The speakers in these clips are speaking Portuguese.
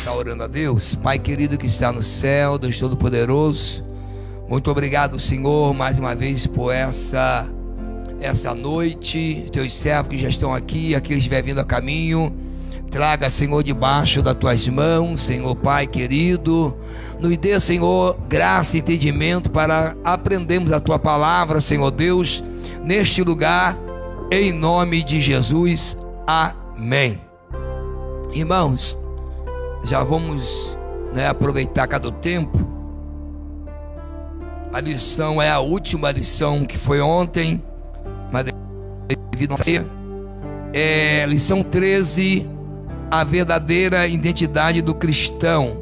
Está orando a Deus? Pai querido que está no céu, Deus Todo-Poderoso, muito obrigado, Senhor, mais uma vez por essa noite. Teus servos que já estão aqui, aqueles que estiverem vindo a caminho, traga, Senhor, debaixo das tuas mãos, Senhor Pai querido, nos dê, Senhor, graça e entendimento para aprendermos a tua palavra, Senhor Deus, neste lugar, em nome de Jesus, amém. Irmãos, já vamos, aproveitar cada tempo. A lição é a última lição que foi ontem, mas devido a ser, lição 13, a verdadeira identidade do cristão.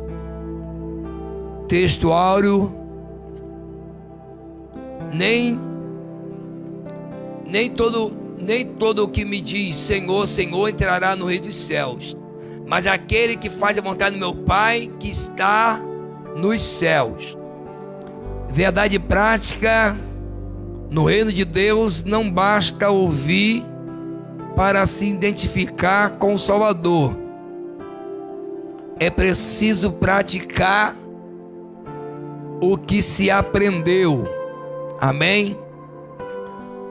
Texto áureo: nem todo o que me diz Senhor, Senhor entrará no reino dos céus, mas aquele que faz a vontade do meu Pai que está nos céus. Verdade prática: no reino de Deus não basta ouvir para se identificar com o Salvador, é preciso praticar o que se aprendeu. Amém?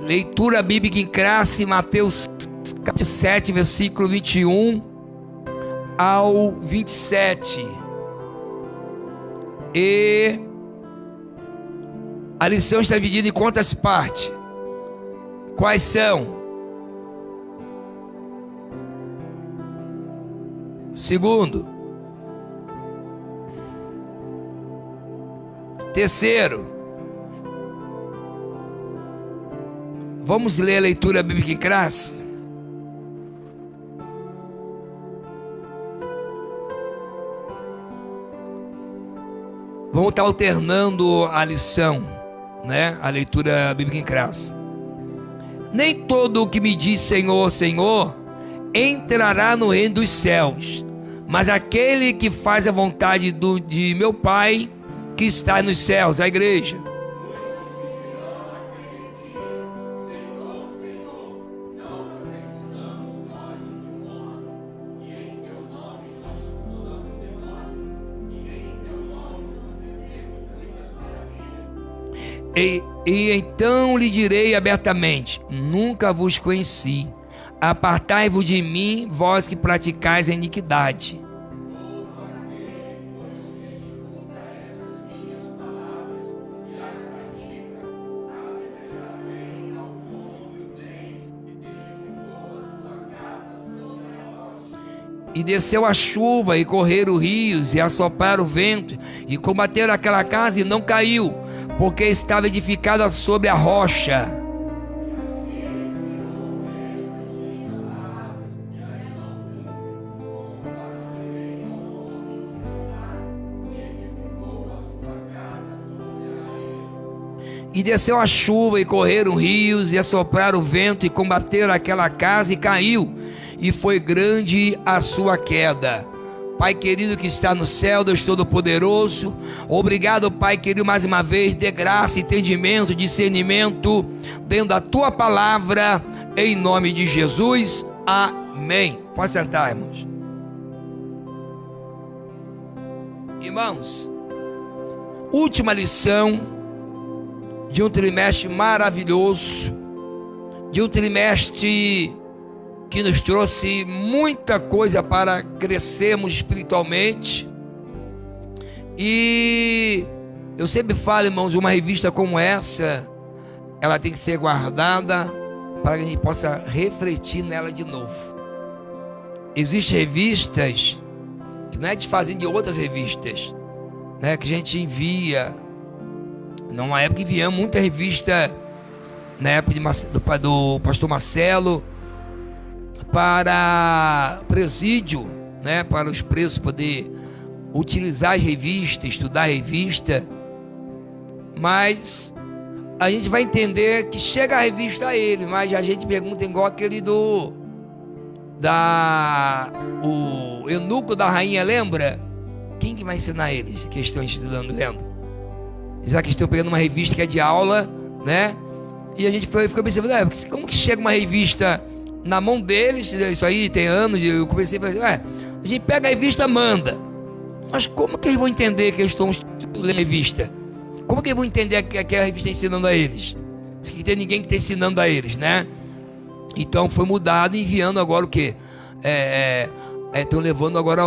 Leitura bíblica em classe, Mateus 7, versículo 21 ao 27. E a lição está dividida em quantas partes? Quais são? Segundo. Terceiro. Vamos ler a leitura bíblica em classe? Vamos estar alternando a lição, a leitura bíblica em classe. Nem todo o que me diz Senhor, Senhor entrará no reino dos céus, mas aquele que faz a vontade de meu Pai que está nos céus. A igreja. E então lhe direi abertamente: nunca vos conheci. Apartai-vos de mim, vós que praticais a iniquidade. E desceu a chuva, e correram rios, e assopraram o vento, e combateram aquela casa, e não caiu, porque estava edificada sobre a rocha. E desceu a chuva, e correram rios, e assopraram o vento, e combateram aquela casa, e caiu, e foi grande a sua queda. Pai querido que está no céu, Deus Todo-Poderoso, obrigado, Pai querido, mais uma vez, dê graça, entendimento, discernimento dentro da tua palavra, em nome de Jesus, amém. Pode sentar, irmãos. Irmãos, última lição de um trimestre maravilhoso, de um trimestre que nos trouxe muita coisa para crescermos espiritualmente. E eu sempre falo, irmãos, uma revista como essa, ela tem que ser guardada para que a gente possa refletir nela de novo. Existem revistas que não é desfazendo de outras revistas, que a gente envia. Numa época enviamos muita revista, na época do pastor Marcelo, para presídio, para os presos poder utilizar as revistas, estudar a revista. Mas a gente vai entender que chega a revista a ele, mas a gente pergunta igual aquele o eunuco da rainha, lembra? Quem que vai ensinar eles que estão estudando, lendo? Já que estão pegando uma revista que é de aula, E a gente ficou pensando, como que chega uma revista na mão deles? Isso aí tem anos, eu comecei a fazer, a gente pega a revista, manda. Mas como que eles vão entender que eles estão lendo revista? Como que eles vão entender que aquela revista está ensinando a eles? Se que tem ninguém que está ensinando a eles, né? Então foi mudado, enviando agora o quê? Estão levando agora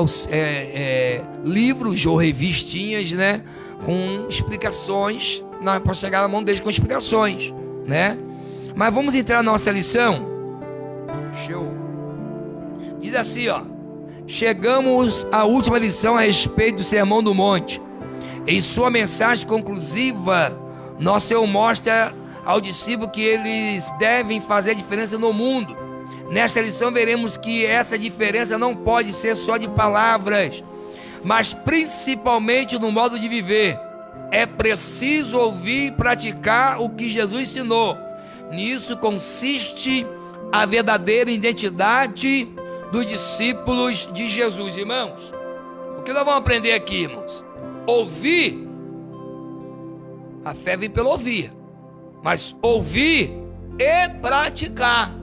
livros ou revistinhas, né? Com explicações, para chegar na mão deles com explicações, né? Mas vamos entrar na nossa lição. Show. Diz assim, ó: chegamos à última lição a respeito do Sermão do Monte. Em sua mensagem conclusiva, nosso Senhor mostra ao discípulo que eles devem fazer a diferença no mundo. Nesta lição veremos que essa diferença não pode ser só de palavras, mas principalmente no modo de viver. É preciso ouvir e praticar o que Jesus ensinou. Nisso consiste a verdadeira identidade dos discípulos de Jesus, irmãos. O que nós vamos aprender aqui, irmãos? Ouvir. A fé vem pelo ouvir, mas ouvir e praticar.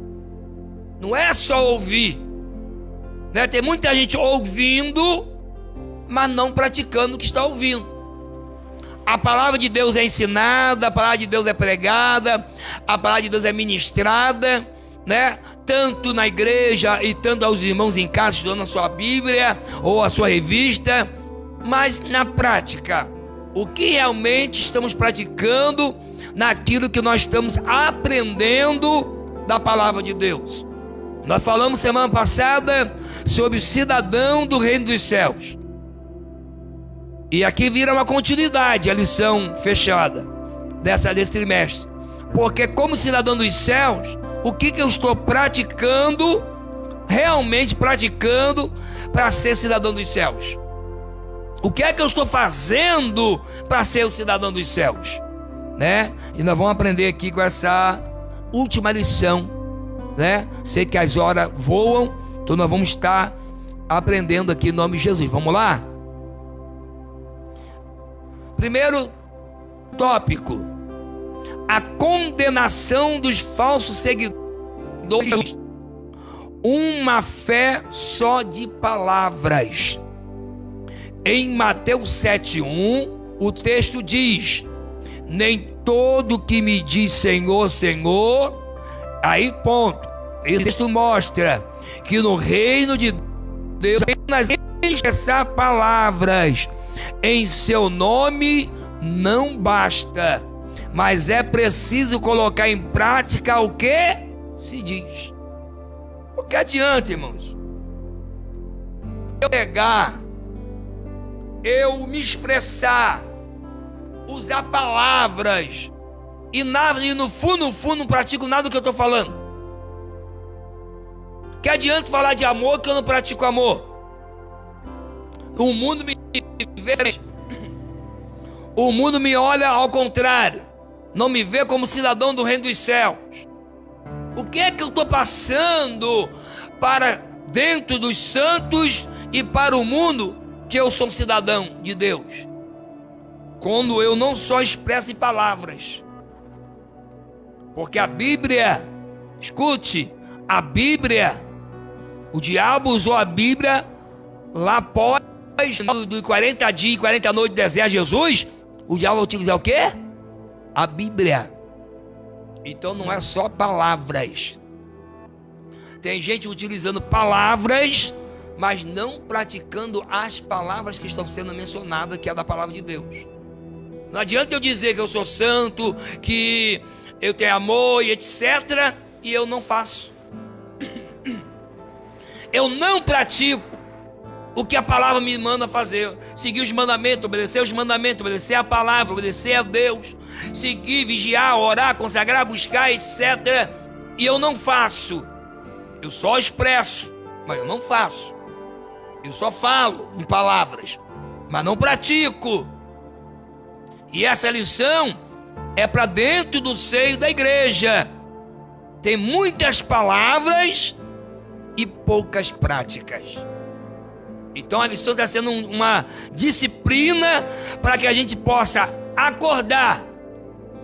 Não é só ouvir, né? Tem muita gente ouvindo, mas não praticando o que está ouvindo. A palavra de Deus é ensinada, a palavra de Deus é pregada, a palavra de Deus é ministrada, né? Tanto na igreja e tanto aos irmãos em casa estudando a sua Bíblia ou a sua revista. Mas na prática, o que realmente estamos praticando naquilo que nós estamos aprendendo da palavra de Deus? Nós falamos semana passada sobre o cidadão do reino dos céus. E aqui vira uma continuidade, a lição fechada desse trimestre. Porque como cidadão dos céus, o que eu estou praticando, realmente praticando, para ser cidadão dos céus? O que é que eu estou fazendo para ser o cidadão dos céus? Né? E nós vamos aprender aqui com essa última lição, né? Sei que as horas voam, então nós vamos estar aprendendo aqui em nome de Jesus. Vamos lá? Primeiro tópico: a condenação dos falsos seguidores. Uma fé só de palavras. Em Mateus 7:1, o texto diz: nem todo que me diz Senhor, Senhor. Aí ponto. Esse texto mostra que no reino de Deus apenas expressar palavras em seu nome não basta, mas é preciso colocar em prática o que se diz. O que adianta, irmãos, eu pegar, eu me expressar, usar palavras e no fundo não pratico nada do que eu estou falando? Que adianta falar de amor que eu não pratico amor? O mundo me vê, o mundo me olha ao contrário, não me vê como cidadão do reino dos céus. O que é que eu estou passando para dentro dos santos e para o mundo que eu sou um cidadão de Deus? Quando eu não só expresso em palavras, porque a Bíblia, escute, a Bíblia, o diabo usou a Bíblia lá após dos 40 dias e 40 noites de deserto a Jesus. O diabo vai utilizar o quê? A Bíblia. Então não é só palavras. Tem gente utilizando palavras, mas não praticando as palavras que estão sendo mencionadas, que é da palavra de Deus. Não adianta eu dizer que eu sou santo, que eu tenho amor e etc., e eu não faço. Eu não pratico o que a palavra me manda fazer. Seguir os mandamentos, obedecer os mandamentos, obedecer a palavra, obedecer a Deus, seguir, vigiar, orar, consagrar, buscar, etc. E eu não faço. Eu só expresso, mas eu não faço. Eu só falo em palavras, mas não pratico. E essa lição é para dentro do seio da igreja. Tem muitas palavras e poucas práticas. Então a lição está sendo uma disciplina para que a gente possa acordar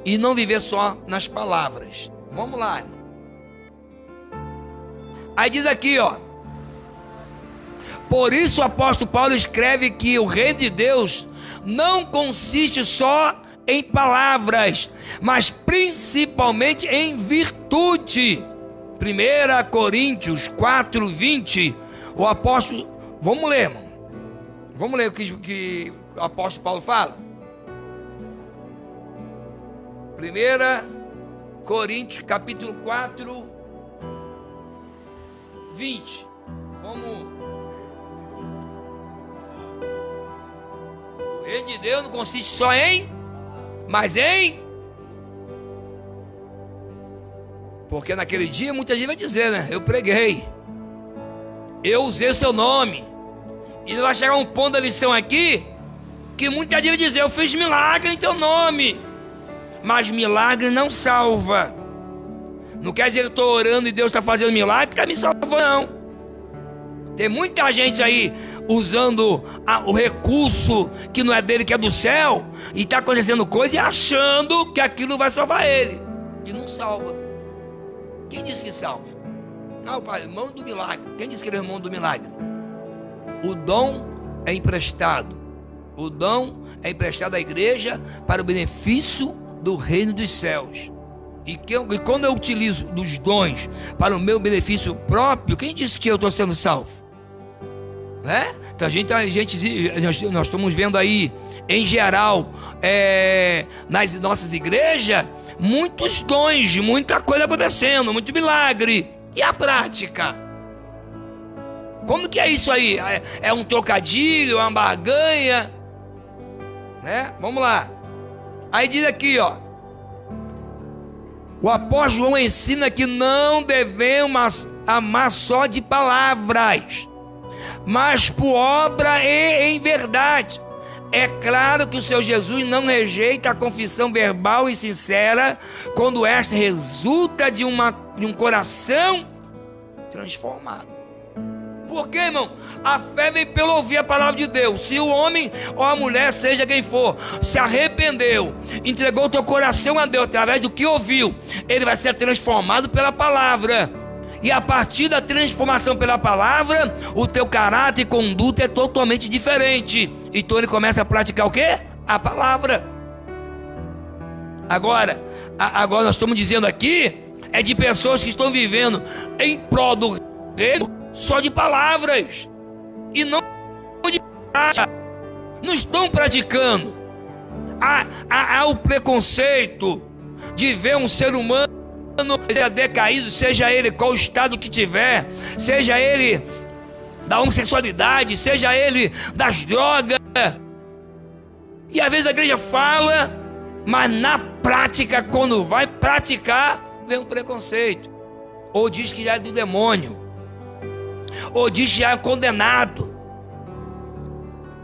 e não viver só nas palavras. Vamos lá, irmão. Aí diz aqui, ó: Por isso o apóstolo Paulo escreve que o reino de Deus não consiste só em palavras, mas principalmente em virtude. 1 Coríntios 4:20, o apóstolo... Vamos ler, irmão. Vamos ler o que o apóstolo Paulo fala. 1 Coríntios capítulo 4, 20. Vamos. O reino de Deus não consiste só em, mas em... Porque naquele dia muita gente vai dizer, né? Eu preguei, eu usei o seu nome. E vai chegar um ponto da lição aqui que muita gente vai dizer: eu fiz milagre em teu nome. Mas milagre não salva. Não quer dizer que eu estou orando e Deus está fazendo milagre que está me salvando, não. Tem muita gente aí usando o recurso que não é dele, que é do céu, e está acontecendo coisa e achando que aquilo vai salvar ele. E não salva. Quem disse que salva? Não, pai, irmão do milagre. Quem disse que ele é irmão do milagre? O dom é emprestado. O dom é emprestado à igreja para o benefício do reino dos céus. E quando eu utilizo dos dons para o meu benefício próprio, quem disse que eu estou sendo salvo? Né? Então nós estamos vendo aí, em geral, nas nossas igrejas, muitos dons, muita coisa acontecendo, muito milagre. E a prática? Como que é isso aí? É um trocadilho, uma barganha? Né? Vamos lá. Aí diz aqui, ó. O apóstolo João ensina que não devemos amar só de palavras, mas por obra e em verdade. É claro que o Senhor Jesus não rejeita a confissão verbal e sincera quando esta resulta de um coração transformado. Por quê, irmão? A fé vem pelo ouvir a palavra de Deus. Se o homem ou a mulher, seja quem for, se arrependeu, entregou o teu coração a Deus através do que ouviu, ele vai ser transformado pela palavra. E a partir da transformação pela palavra, o teu caráter e conduta é totalmente diferente. Então ele começa a praticar o quê? A palavra. Agora nós estamos dizendo aqui é de pessoas que estão vivendo em prol do reino só de palavras e não de prática. Não estão praticando. Há o preconceito de ver um ser humano seja decaído, seja ele qual estado que tiver, seja ele da homossexualidade, seja ele das drogas. E às vezes a igreja fala, mas na prática, quando vai praticar, vem um preconceito. Ou diz que já é do demônio, ou diz que já é condenado,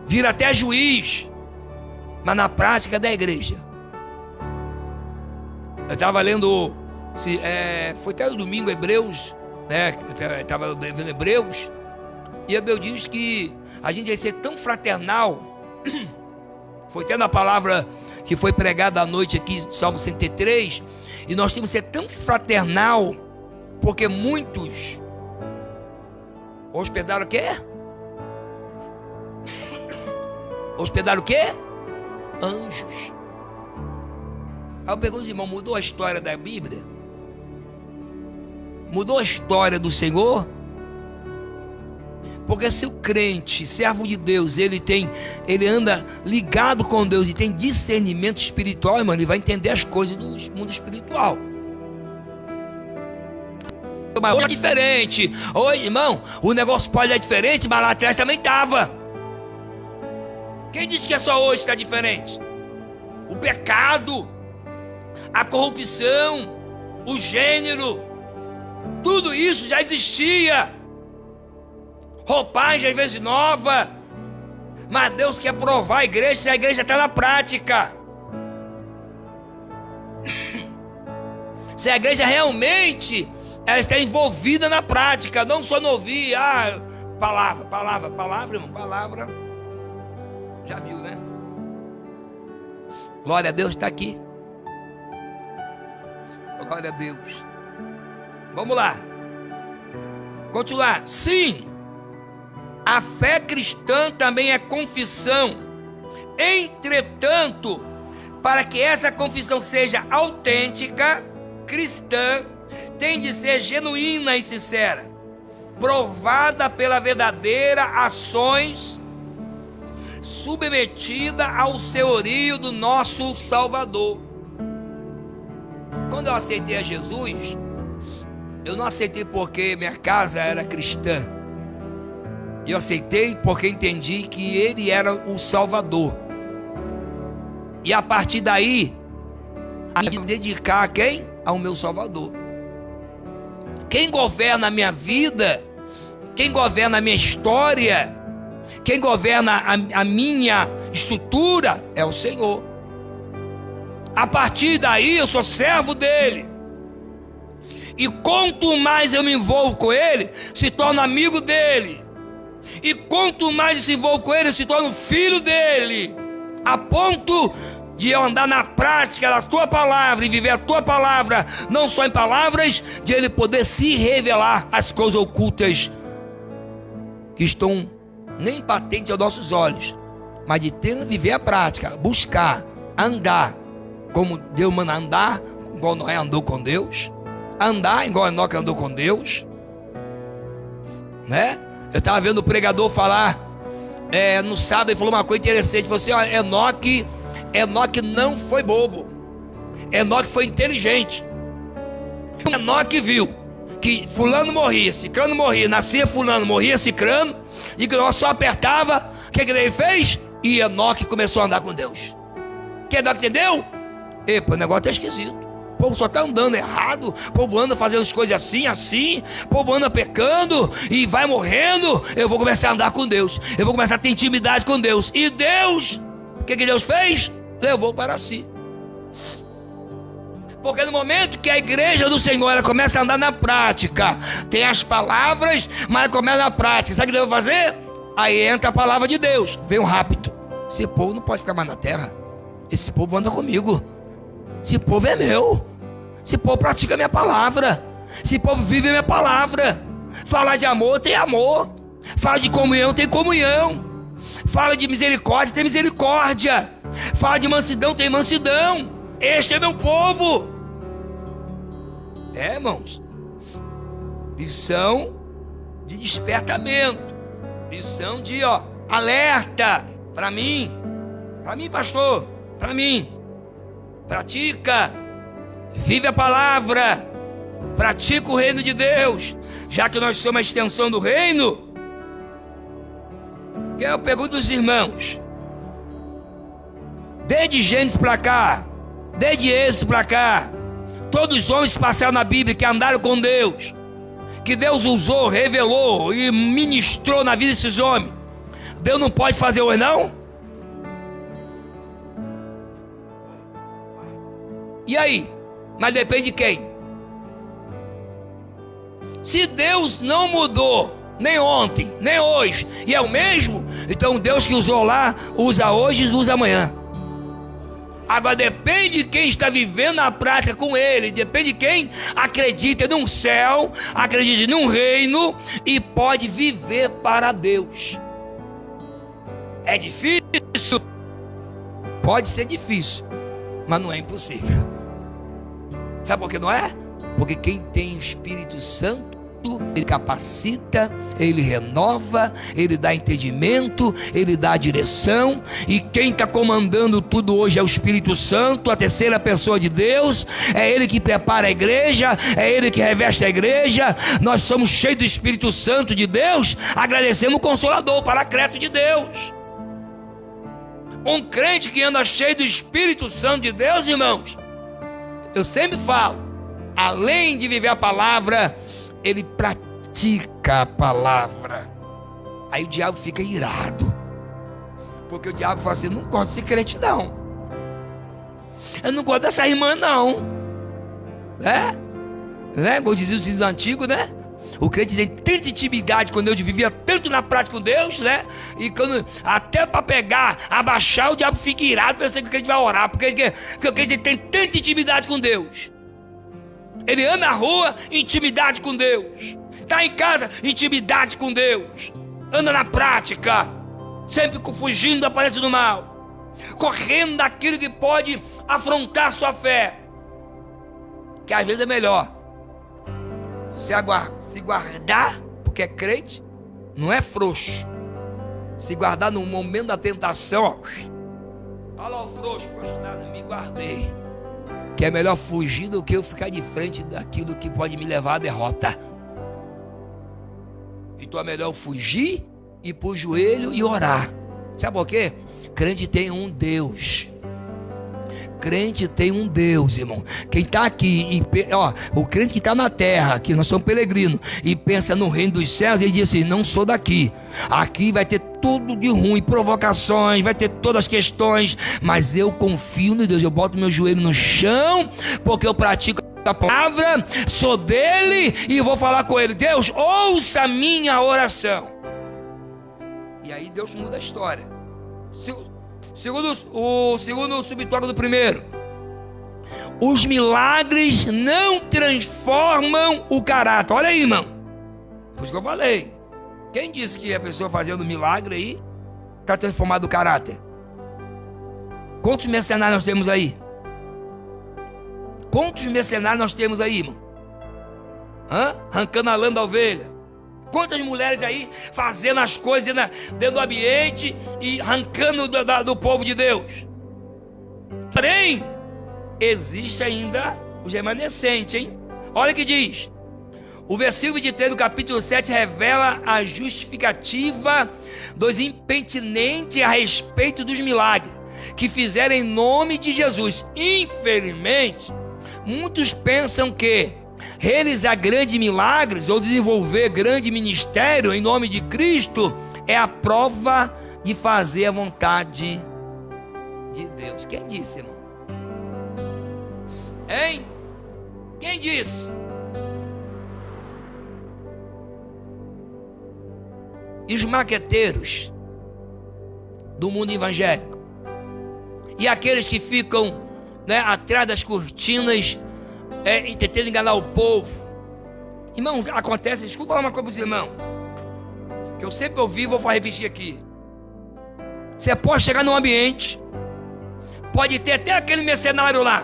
vira até juiz, mas na prática da igreja. Eu estava lendo, foi até no domingo, Hebreus, né? Eu estava vendo Hebreus, e Hebreus diz que a gente vai ser tão fraternal. Foi até na palavra que foi pregada à noite aqui, Salmo 103, e nós temos que ser tão fraternal, porque muitos hospedaram o quê? Hospedaram o quê? Anjos. Aí eu pergunto, irmão, mudou a história da Bíblia? Mudou a história do Senhor? Porque se o crente, servo de Deus, ele anda ligado com Deus e tem discernimento espiritual, irmão, ele vai entender as coisas do mundo espiritual. Mas hoje é diferente. Hoje, irmão, o negócio pode ser diferente, mas lá atrás também estava. Quem disse que é só hoje que está diferente? O pecado, a corrupção, o gênero, tudo isso já existia. Roupagem às vezes nova, mas Deus quer provar a igreja se a igreja está na prática. Se a igreja realmente ela está envolvida na prática, não só no ouvir, palavra, irmão, palavra. Já viu, né? Glória a Deus, está aqui. Glória a Deus. Vamos lá. Continuar. Sim, A fé cristã também é confissão. Entretanto, para que essa confissão seja autêntica, cristã, tem de ser genuína e sincera, provada pela verdadeira ações, submetida ao senhorio do nosso Salvador. Quando eu aceitei a Jesus, eu não aceitei porque minha casa era cristã. Eu aceitei porque entendi que Ele era o Salvador. E a partir daí, a me dedicar a quem? Ao meu Salvador. Quem governa a minha vida, quem governa a minha história, quem governa a minha estrutura é o Senhor. A partir daí eu sou servo dele. E quanto mais eu me envolvo com ele, se torno amigo dele. E quanto mais eu se envolvo com ele, eu se torno filho dele. A ponto de eu andar na prática da tua palavra e viver a tua palavra, não só em palavras, de ele poder se revelar as coisas ocultas que estão nem patentes aos nossos olhos, mas de ter, viver a prática, buscar, andar como Deus manda andar, igual Noé andou com Deus, andar igual Enoque andou com Deus, né? Eu estava vendo o pregador falar no sábado, ele falou uma coisa interessante, falou assim, ó, Enoque não foi bobo, Enoque foi inteligente. Enoque viu que fulano morria, cicrano morria, nascia fulano, morria cicrano, e que nós só apertava, o que ele fez? E Enoque começou a andar com Deus. Que Enoque entendeu? Epa, o negócio tá esquisito. O povo só está andando errado, o povo anda fazendo as coisas assim, o povo anda pecando e vai morrendo. Eu vou começar a andar com Deus, eu vou começar a ter intimidade com Deus. E Deus, o que Deus fez? Levou para si. Porque no momento que a igreja do Senhor ela começa a andar na prática, tem as palavras, mas começa na prática, sabe o que Deus vai fazer? Aí entra a palavra de Deus, vem um rápido. Esse povo não pode ficar mais na terra, esse povo anda comigo, esse povo é meu, esse povo pratica a minha palavra, esse povo vive a minha palavra. Fala de amor, tem amor. Fala de comunhão, tem comunhão. Fala de misericórdia, tem misericórdia. Fala de mansidão, tem mansidão. Este é meu povo. Irmãos, lição de despertamento, lição de alerta para mim, pastor, para mim. Pratica, vive a palavra, pratica o reino de Deus, já que nós somos a extensão do reino. Que eu pergunto aos irmãos, desde Gênesis para cá, desde Êxodo para cá, todos os homens que passaram na Bíblia, que andaram com Deus, que Deus usou, revelou e ministrou na vida desses homens, Deus não pode fazer hoje não? E aí? Mas depende de quem? Se Deus não mudou, nem ontem, nem hoje, e é o mesmo, então Deus que usou lá, usa hoje e usa amanhã. Agora depende de quem está vivendo a prática com Ele, depende de quem acredita num céu, acredita num reino e pode viver para Deus. É difícil? Pode ser difícil, mas não é impossível. Sabe por que não é? Porque quem tem o Espírito Santo, ele capacita, ele renova, ele dá entendimento, ele dá direção. E quem está comandando tudo hoje é o Espírito Santo, a terceira pessoa de Deus. É ele que prepara a igreja, é ele que reveste a igreja. Nós somos cheios do Espírito Santo de Deus. Agradecemos o Consolador, o Paracleto de Deus. Um crente que anda cheio do Espírito Santo de Deus, irmãos, eu sempre falo, além de viver a palavra, ele pratica a palavra. Aí o diabo fica irado, porque o diabo fala assim, não gosto de ser crente não, eu não gosto dessa irmã não, né? Como dizia os antigos, né? O crente tem tanta intimidade com Deus, vivia tanto na prática com Deus, né? E quando, até para pegar, abaixar, o diabo fica irado, pensando que o crente vai orar, porque o crente tem tanta intimidade com Deus. Ele anda na rua, intimidade com Deus. Está em casa, intimidade com Deus. anda na prática, sempre fugindo da aparência do mal, correndo daquilo que pode afrontar sua fé, que às vezes é melhor se guardar, porque é crente, não é frouxo, se guardar no momento da tentação, olha lá o frouxo, nada, me guardei, que é melhor fugir do que eu ficar de frente daquilo que pode me levar à derrota. Então é melhor fugir, ir pro joelho e orar. Sabe por quê? Crente tem um Deus. Crente tem um Deus, irmão. Quem está aqui, o crente que está na terra, que nós somos peregrinos, e pensa no reino dos céus, ele diz assim: não sou daqui. Aqui vai ter tudo de ruim, provocações, vai ter todas as questões, mas eu confio no Deus. Eu boto meu joelho no chão, porque eu pratico a palavra, sou dele e vou falar com ele: Deus, ouça a minha oração. E aí Deus muda a história. Segundo o subtópico do primeiro, os milagres não transformam o caráter. Olha aí, irmão, por isso que eu falei. Quem disse que a pessoa fazendo milagre aí está transformado o caráter? Quantos mercenários nós temos aí? Quantos mercenários nós temos aí, irmão? Arrancando a lã da ovelha. Quantas mulheres aí fazendo as coisas dentro do ambiente e arrancando do povo de Deus? Porém, existe ainda os remanescentes, hein? Olha o que diz. O versículo 23 do capítulo 7 revela a justificativa dos impenitentes a respeito dos milagres que fizeram em nome de Jesus. Infelizmente, muitos pensam que realizar grandes milagres ou desenvolver grande ministério em nome de Cristo é a prova de fazer a vontade de Deus. Quem disse, irmão? Hein? Quem disse? E os maqueteiros do mundo evangélico? E aqueles que ficam, atrás das cortinas, tentando enganar o povo? Irmãos, acontece, desculpa falar uma coisa para os irmãos, que eu sempre ouvi e vou repetir aqui. Você pode chegar num ambiente, pode ter até aquele mercenário lá,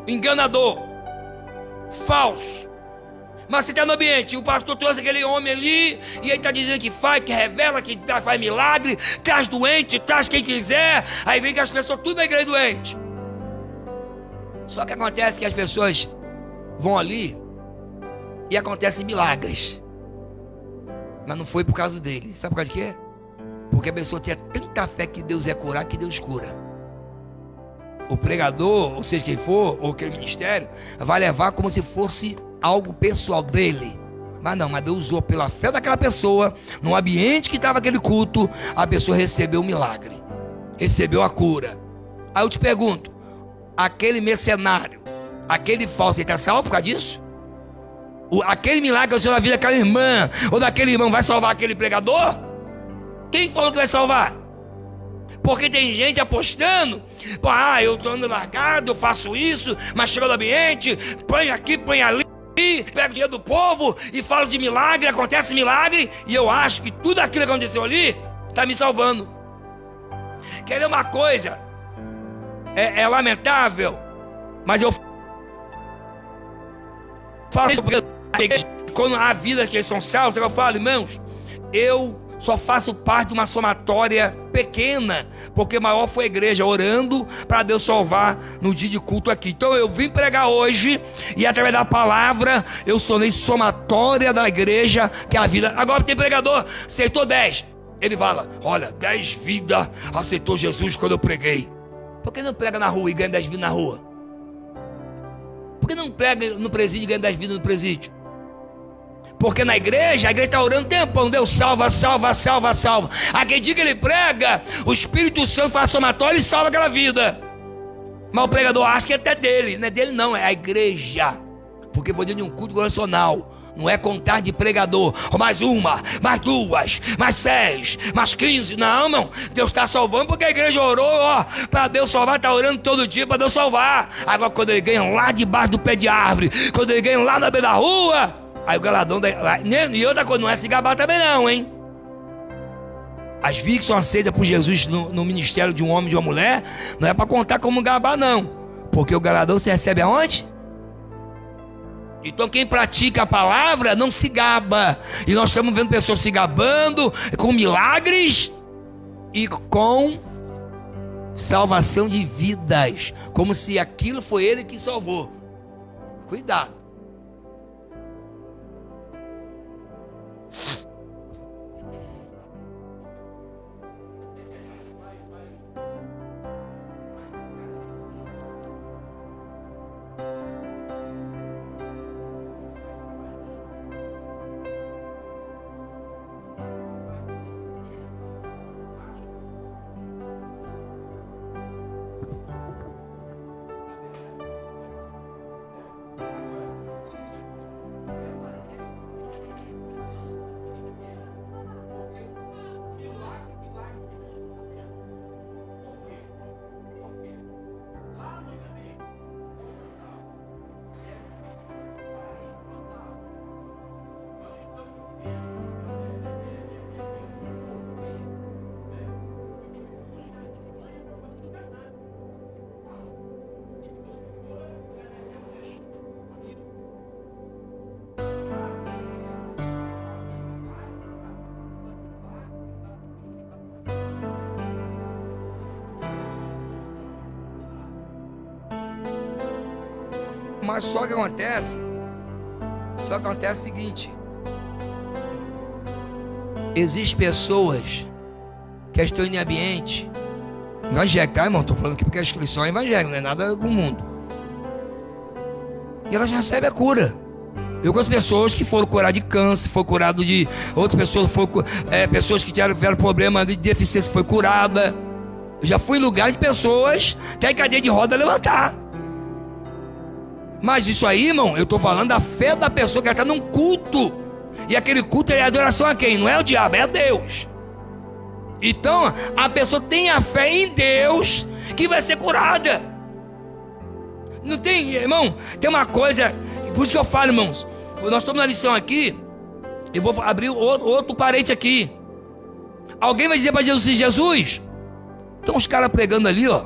enganador, falso, mas você está no ambiente, o pastor trouxe aquele homem ali, e ele está dizendo que faz, que revela, que faz milagre, traz doente, traz quem quiser, aí vem que as pessoas tudo na igreja doente. Só que acontece que as pessoas vão ali e acontecem milagres, mas não foi por causa dele. Sabe por causa de quê? Porque a pessoa tinha tanta fé que Deus ia curar, que Deus cura. O pregador, ou seja quem for, ou aquele ministério, vai levar como se fosse algo pessoal dele. Mas não, mas Deus usou pela fé daquela pessoa, no ambiente que estava aquele culto, a pessoa recebeu o milagre, recebeu a cura. Aí eu te pergunto, aquele mercenário, aquele falso, ele está salvo por causa disso? Aquele milagre que aconteceu na vida daquela irmã, ou daquele irmão, vai salvar aquele pregador? Quem falou que vai salvar? Porque tem gente apostando, eu estou andando largado, eu faço isso, mas chega no ambiente, põe aqui, põe ali, pega o dinheiro do povo e fala de milagre, acontece milagre, e eu acho que tudo aquilo que aconteceu ali está me salvando. Quer ver uma coisa? É lamentável, mas eu falo isso porque quando há vida que eles são salvos, eu falo, irmãos, eu só faço parte de uma somatória pequena, porque maior foi a igreja orando para Deus salvar no dia de culto aqui. Então eu vim pregar hoje e através da palavra eu tornei somatória da igreja, que é a vida. Agora tem pregador, aceitou 10, ele fala, olha, 10 vidas aceitou Jesus quando eu preguei. Por que não prega na rua e ganha 10 vidas na rua? Por que não prega no presídio e ganha 10 vidas no presídio? Porque na igreja, a igreja está orando um tempão, Deus salva, salva, salva, salva. Aquele dia que ele prega, o Espírito Santo faz somatório e salva aquela vida. Mas o pregador acha que é até dele, não é dele não, é a igreja. Porque foi dentro de um culto nacional, não é contar de pregador, mais uma, mais duas, mais 10, mais 15, não, irmão. Deus está salvando porque a igreja orou, para Deus salvar, está orando todo dia para Deus salvar. Agora quando ele ganha lá debaixo do pé de árvore, quando ele ganha lá na beira da rua, aí o galadão, e outra coisa, não é se gabar também não, hein? As vidas que são aceitas por Jesus no ministério de um homem e de uma mulher, não é para contar como gabar, não. Porque o galardão se recebe aonde? Então quem pratica a palavra não se gaba. E nós estamos vendo pessoas se gabando com milagres e com salvação de vidas, como se aquilo foi ele que salvou. Cuidado. Mas só que acontece o seguinte: existem pessoas que estão em ambiente evangélico, tá, irmão? Estou falando aqui porque a inscrição é evangélica, não é nada do mundo. E elas recebem a cura. Eu conheço pessoas que foram curadas de câncer, foram curadas de outras pessoas, pessoas que tiveram problema de deficiência, foi curada. Eu já fui em lugar de pessoas até em cadeira de roda levantar. Mas isso aí, irmão, eu estou falando da fé da pessoa que está num culto. E aquele culto é adoração a quem? Não é o diabo, é a Deus. Então, a pessoa tem a fé em Deus que vai ser curada. Não tem, irmão, tem uma coisa, por isso que eu falo, irmãos, nós estamos na lição aqui, eu vou abrir outro parente aqui. Alguém vai dizer para Jesus: Jesus, estão os caras pregando ali, ó,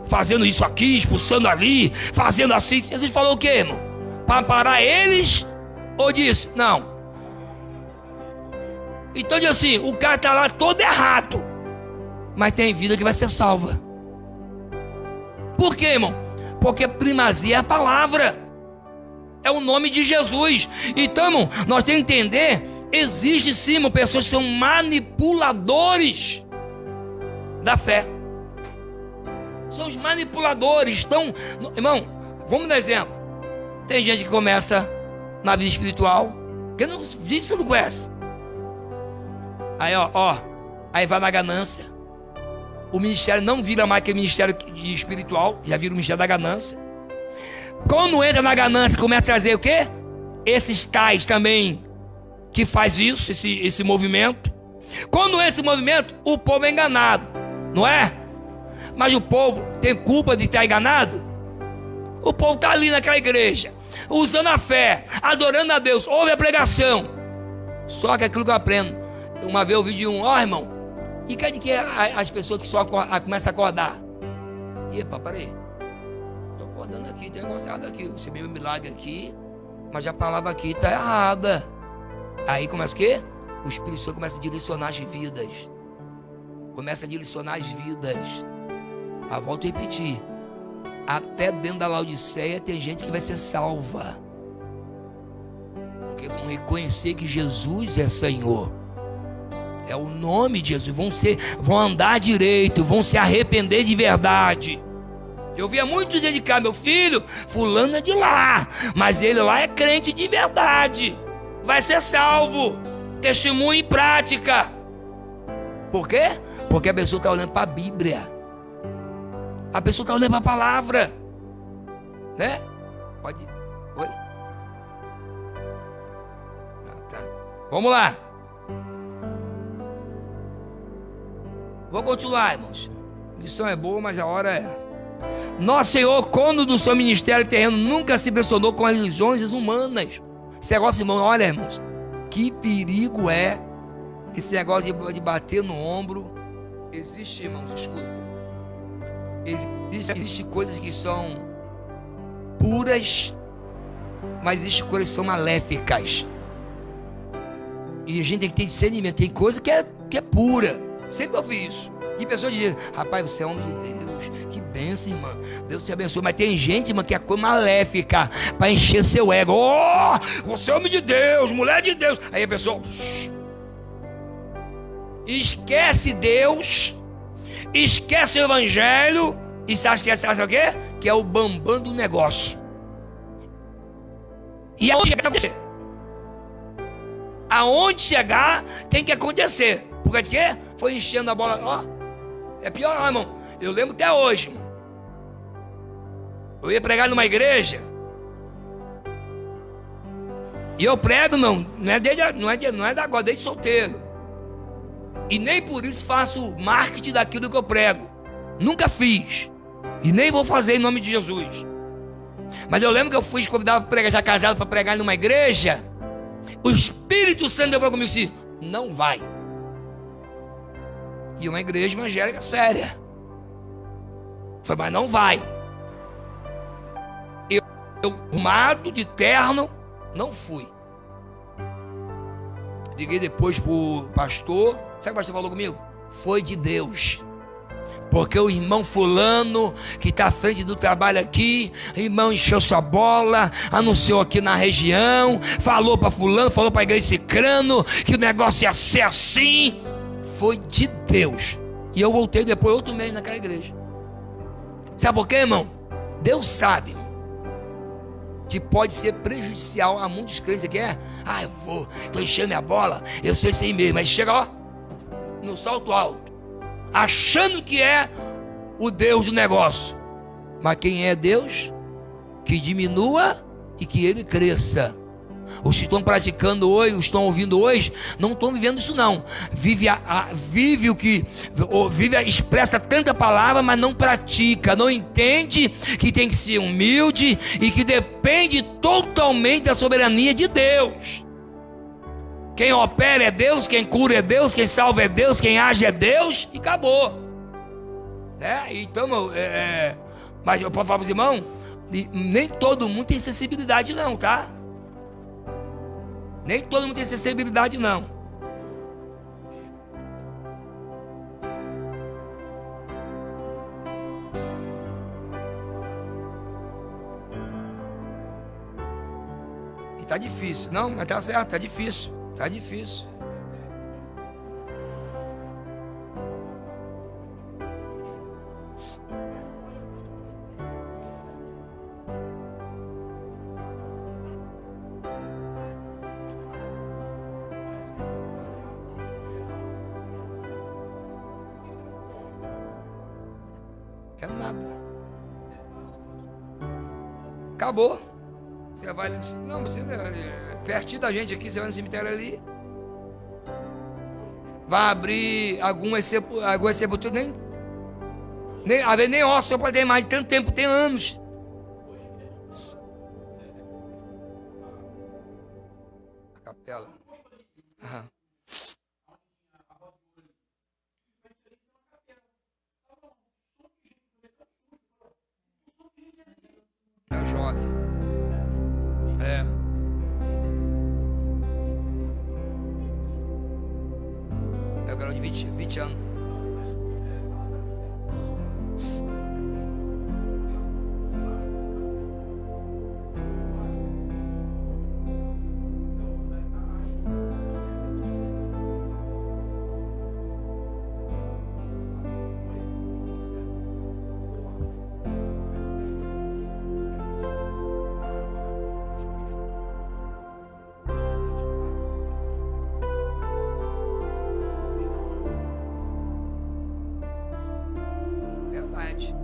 fazendo isso aqui, expulsando ali, fazendo assim. Jesus falou o quê, irmão? Para parar eles? Ou disse, não? Então diz assim, o cara está lá todo errado, mas tem vida que vai ser salva. Por quê, irmão? Porque a primazia é a palavra, é o nome de Jesus. Então, irmão, nós temos que entender, existe sim, irmão, pessoas que são manipuladores da fé. São os manipuladores. Então, irmão, vamos dar exemplo. Tem gente que começa na vida espiritual, que não diz que você não conhece. Aí, aí vai na ganância. O ministério não vira mais aquele ministério espiritual, já vira o ministério da ganância. Quando entra na ganância, começa a trazer o quê? Esses tais também que faz isso, esse movimento. Quando entra esse movimento, o povo é enganado, não é? Mas o povo tem culpa de estar enganado? O povo está ali naquela igreja, usando a fé, adorando a Deus, ouve a pregação. Só que aquilo que eu aprendo, uma vez eu vi de irmão, e cadê que as pessoas que só começam a acordar? Epa, peraí, estou acordando aqui, tem um negócio errado aqui, você viu um milagre aqui, mas a palavra aqui está errada. Aí começa o quê? O Espírito Santo começa a direcionar as vidas. Começa a direcionar as vidas. Volto a repetir, até dentro da Laodiceia tem gente que vai ser salva, porque vão reconhecer que Jesus é Senhor, é o nome de Jesus, vão andar direito, vão se arrepender de verdade. Eu via muitos dedicar, meu filho, fulano é de lá, mas ele lá é crente de verdade, vai ser salvo, testemunho e prática. Por quê? Porque a pessoa está olhando para a Bíblia. A pessoa está olhando para a palavra, né? Pode. Oi? Tá. Vamos lá. Vou continuar, irmãos. A lição é boa, mas a hora é. Nosso Senhor, quando do seu ministério terreno, nunca se impressionou com as religiões humanas. Esse negócio, irmão, olha, irmãos, que perigo é esse negócio de bater no ombro, existe, irmãos, escuta. Existe coisas que são puras, mas existem coisas que são maléficas. E a gente tem que ter discernimento. Tem coisa que é pura. Sempre ouvi isso. E pessoas dizem: rapaz, você é homem de Deus, que bênção, irmã, Deus te abençoe. Mas tem gente, irmã, que é coisa maléfica para encher seu ego. Você é homem de Deus, mulher de Deus. Aí a pessoa esquece Deus, esquece o evangelho. E você acha que é o quê? Que é o bambam do negócio. E aonde chegar, aonde chegar tem que acontecer. Por causa de quê? Foi enchendo a bola. É pior, irmão. Eu lembro até hoje, irmão. Eu ia pregar numa igreja. E eu prego, não é da agora, desde solteiro. E nem por isso faço marketing daquilo que eu prego. Nunca fiz. E nem vou fazer em nome de Jesus. Mas eu lembro que eu fui convidado para pregar, já casado, para pregar numa igreja. O Espírito Santo falou comigo assim: não vai. E uma igreja evangélica séria. Falei: mas não vai. Eu arrumado de terno, não fui. Liguei depois pro pastor. Sabe o que o pastor falou comigo? Foi de Deus. Porque o irmão fulano, que está à frente do trabalho aqui, o irmão encheu sua bola, anunciou aqui na região, falou para fulano, falou para a igreja cicrano, que o negócio ia ser assim. Foi de Deus. E eu voltei depois outro mês naquela igreja. Sabe por quê, irmão? Deus sabe que pode ser prejudicial a muitos crentes aqui. Estou enchendo minha bola, eu sou esse aí mesmo. Mas chega, no salto alto, achando que é o Deus do negócio. Mas quem é Deus? Que diminua e que ele cresça. Os que estão praticando hoje, os que estão ouvindo hoje, não estão vivendo isso não. Expressa tanta palavra, mas não pratica. Não entende que tem que ser humilde e que depende totalmente da soberania de Deus. Quem opera é Deus, quem cura é Deus, quem salva é Deus, quem age é Deus, e acabou. Então, mas eu posso falar para os irmãos, nem todo mundo tem sensibilidade não, tá? Nem todo mundo tem sensibilidade não. E tá difícil. Não, mas tá certo, tá difícil. Tá difícil. É nada. Acabou. Você vai... Não, você... pertinho da gente aqui, você vai no cemitério ali. Vai abrir alguma sepultura, nem osso para ter mais de tanto tempo, tem anos. A capela. Aham. É jovem. É o garoto de 20 anos. Verdade.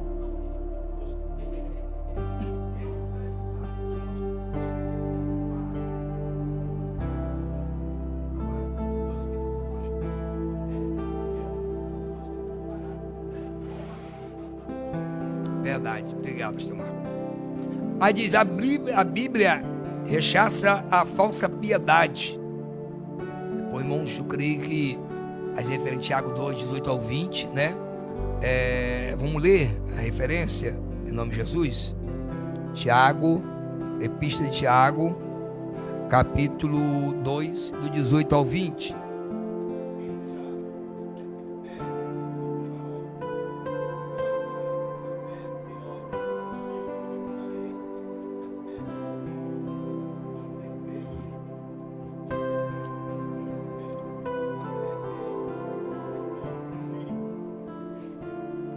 Verdade. Obrigado, pastor Marco. Mas diz, a Bíblia rechaça a falsa piedade. Pô, irmãos, eu creio que as referências de Tiago 2, 18 ao 20, né? Vamos ler a referência em nome de Jesus? Tiago, Epístola de Tiago, capítulo 2, do 18 ao 20.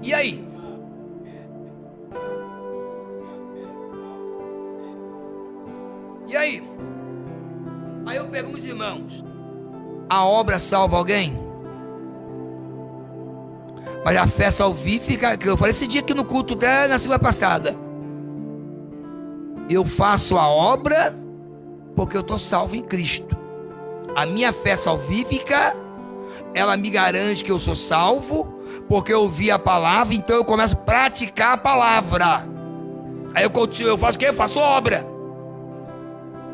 E aí? E aí? Aí eu pergunto, meus irmãos, a obra salva alguém? Mas a fé salvífica, que eu falei esse dia aqui no culto, até na segunda passada, eu faço a obra porque eu estou salvo em Cristo. A minha fé salvífica, ela me garante que eu sou salvo, porque eu ouvi a palavra, então eu começo a praticar a palavra. Aí eu faço o quê? Eu faço obra.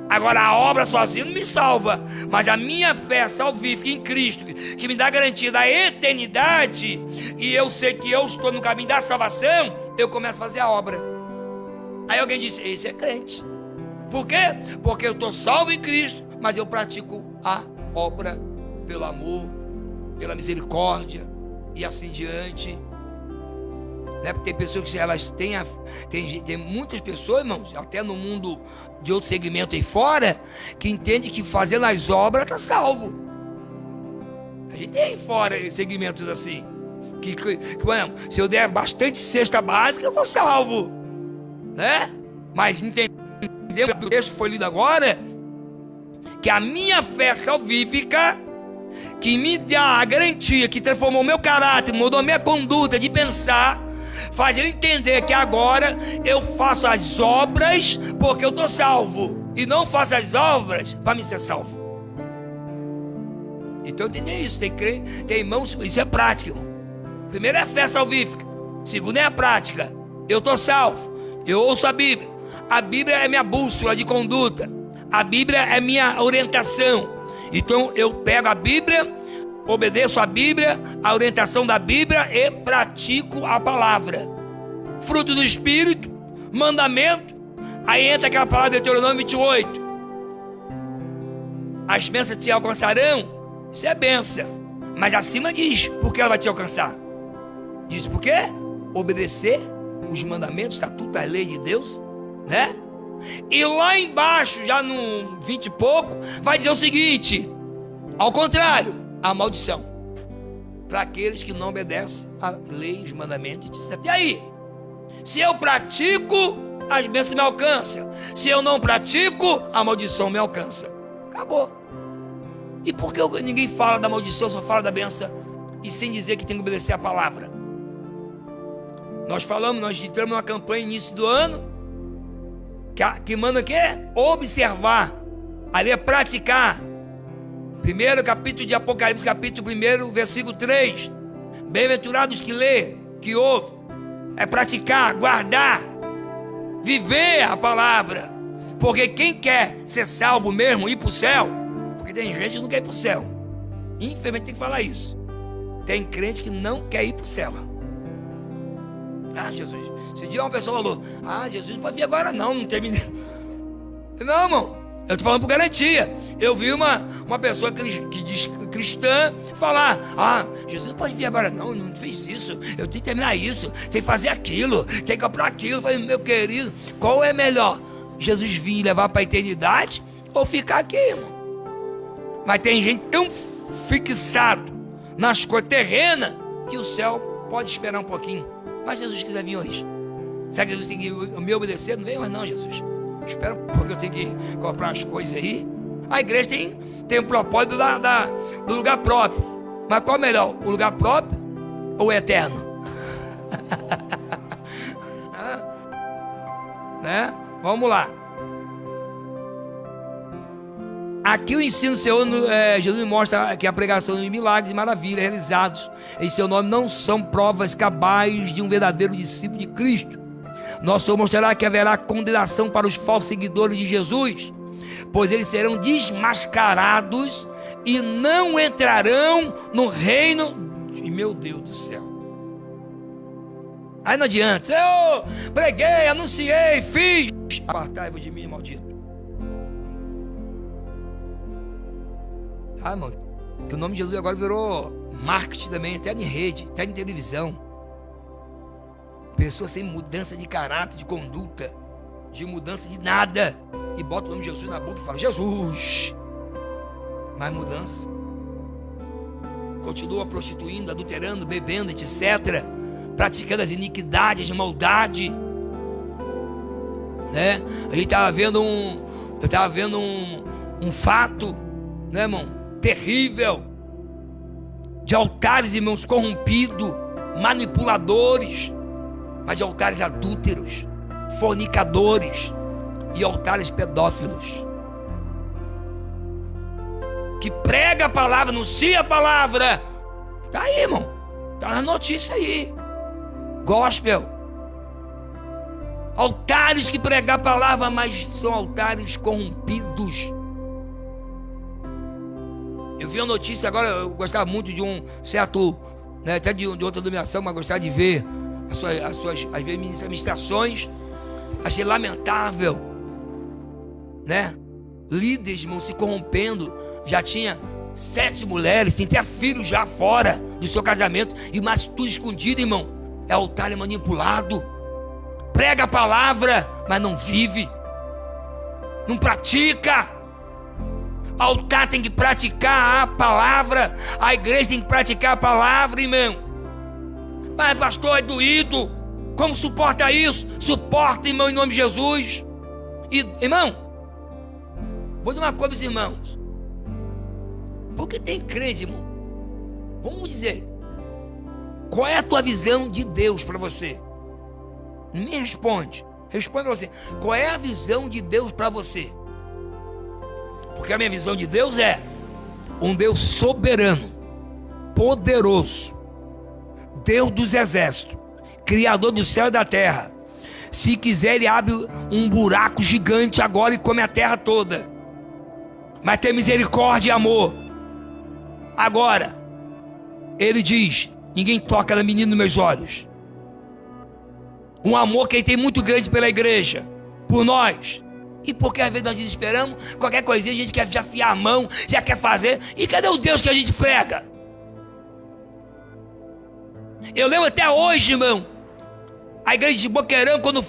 Agora a obra sozinha não me salva, mas a minha fé salvífica em Cristo, que me dá garantia da eternidade, e eu sei que eu estou no caminho da salvação, eu começo a fazer a obra. Aí alguém disse, esse é crente. Por quê? Porque eu estou salvo em Cristo, mas eu pratico a obra pelo amor, pela misericórdia, e assim diante, né? Porque tem pessoas que elas tem muitas pessoas, irmãos, até no mundo de outro segmento aí fora, que entende que fazendo as obras está salvo. A gente tem aí fora segmentos assim, mano, se eu der bastante cesta básica, eu estou salvo, né? Mas entendeu o texto que foi lido agora? Que a minha fé salvífica, que me dá a garantia, que transformou o meu caráter, mudou a minha conduta de pensar, faz eu entender que agora eu faço as obras porque eu estou salvo, e não faço as obras para me ser salvo. Então entender isso, tem irmãos, isso é prática, irmão. Primeiro é a fé salvífica, segundo é a prática. Eu estou salvo, eu ouço a Bíblia é minha bússola de conduta, a Bíblia é minha orientação. Então eu pego a Bíblia, obedeço a Bíblia, a orientação da Bíblia e pratico a palavra. Fruto do Espírito, mandamento. Aí entra aquela palavra de Deuteronômio 28. As bênçãos te alcançarão. Isso é bênção. Mas acima diz, por que ela vai te alcançar? Diz por quê? Obedecer os mandamentos, estatutos, a lei de Deus, né? E lá embaixo, já no 20 e pouco, vai dizer o seguinte: ao contrário, a maldição para aqueles que não obedecem a lei, os mandamentos, etc. E aí? Se eu pratico, as bênçãos me alcançam. Se eu não pratico, a maldição me alcança. Acabou. E por que ninguém fala da maldição, só fala da bênção, e sem dizer que tem que obedecer a palavra? Nós entramos numa campanha no início do ano, que manda o quê? Observar. Ali é praticar. Primeiro capítulo de Apocalipse, capítulo 1, versículo 3. Bem-aventurados que lê, que ouve. É praticar, guardar, viver a palavra. Porque quem quer ser salvo mesmo, ir para o céu, porque tem gente que não quer ir para o céu. Infelizmente tem que falar isso. Tem crente que não quer ir para o céu. Ah, Jesus, esse dia uma pessoa falou, Jesus não pode vir agora não terminei. Não, irmão, eu estou falando por garantia. Eu vi uma pessoa que diz cristã falar, Jesus não pode vir agora não fez isso, eu tenho que terminar isso, tem que fazer aquilo, tem que comprar aquilo. Eu falei, meu querido, qual é melhor? Jesus vir e levar para a eternidade ou ficar aqui, irmão? Mas tem gente tão fixado nas coisas terrenas que o céu pode esperar um pouquinho. Mas Jesus quiser vir hoje, será que Jesus tem que me obedecer? Não vem mais não, Jesus. Espera porque eu tenho que comprar umas coisas aí. A igreja tem um propósito do lugar próprio. Mas qual é melhor? O lugar próprio ou o eterno? Né? Vamos lá. Aqui o ensino do Senhor, Jesus mostra que a pregação de milagres e maravilhas realizados em seu nome não são provas cabais de um verdadeiro discípulo de Cristo. Nosso Senhor mostrará que haverá condenação para os falsos seguidores de Jesus, pois eles serão desmascarados e não entrarão no reino de meu Deus do céu. Aí não adianta, eu preguei, anunciei, fiz, apartai-vos de mim, maldito. Ah, mano, que o nome de Jesus agora virou marketing também, até em rede, até em televisão. Pessoas sem mudança de caráter, de conduta, de mudança de nada, e bota o nome de Jesus na boca e fala, Jesus. Mais mudança. Continua prostituindo, adulterando, bebendo, etc. Praticando as iniquidades de maldade, né? A gente eu estava vendo um fato, né, irmão, terrível, de altares, irmãos, corrompidos, manipuladores, mas de altares adúlteros, fornicadores e altares pedófilos, que prega a palavra, anuncia a palavra. Tá aí, irmão, tá na notícia aí. Gospel, altares que pregam a palavra, mas são altares corrompidos. Eu vi uma notícia agora, eu gostava muito de um certo, né, até de outra denominação, mas gostava de ver as suas administrações. Achei lamentável, né? Líderes, irmão, se corrompendo. Já tinha 7 mulheres, tem até filhos já fora do seu casamento, e mais tudo escondido, irmão. É altar manipulado. Prega a palavra, mas não vive, não pratica. Altar tem que praticar a palavra, a igreja tem que praticar a palavra, irmão. Mas pastor, é doído, como suporta isso? Suporta, irmão, em nome de Jesus. E, irmão, vou dizer uma coisa aos irmãos, porque tem crente, irmão, vamos dizer, qual é a tua visão de Deus para você? Me responde para você, qual é a visão de Deus para você? Porque a minha visão de Deus é um Deus soberano, poderoso, Deus dos exércitos, Criador do céu e da terra. Se quiser, ele abre um buraco gigante agora e come a terra toda, mas tem misericórdia e amor. Agora, ele diz, ninguém toca na menina dos meus olhos. Um amor que ele tem muito grande pela igreja, por nós. E porque às vezes nós desesperamos, qualquer coisinha a gente quer já afiar a mão, já quer fazer. E cadê o Deus que a gente prega? Eu lembro até hoje, irmão, a igreja de Boqueirão, quando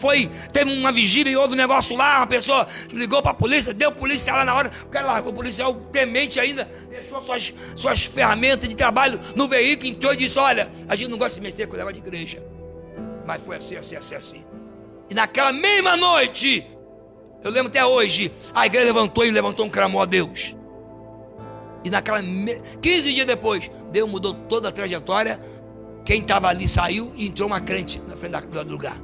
teve uma vigília e houve um negócio lá, uma pessoa ligou para a polícia, deu polícia lá na hora, o cara largou o policial temente ainda, deixou suas ferramentas de trabalho no veículo, entrou e disse, olha, a gente não gosta de se meter com o negócio de igreja. Mas foi assim. E naquela mesma noite, eu lembro até hoje, a igreja levantou um clamor a Deus. E 15 dias depois, Deus mudou toda a trajetória. Quem estava ali saiu e entrou uma crente na frente do lugar.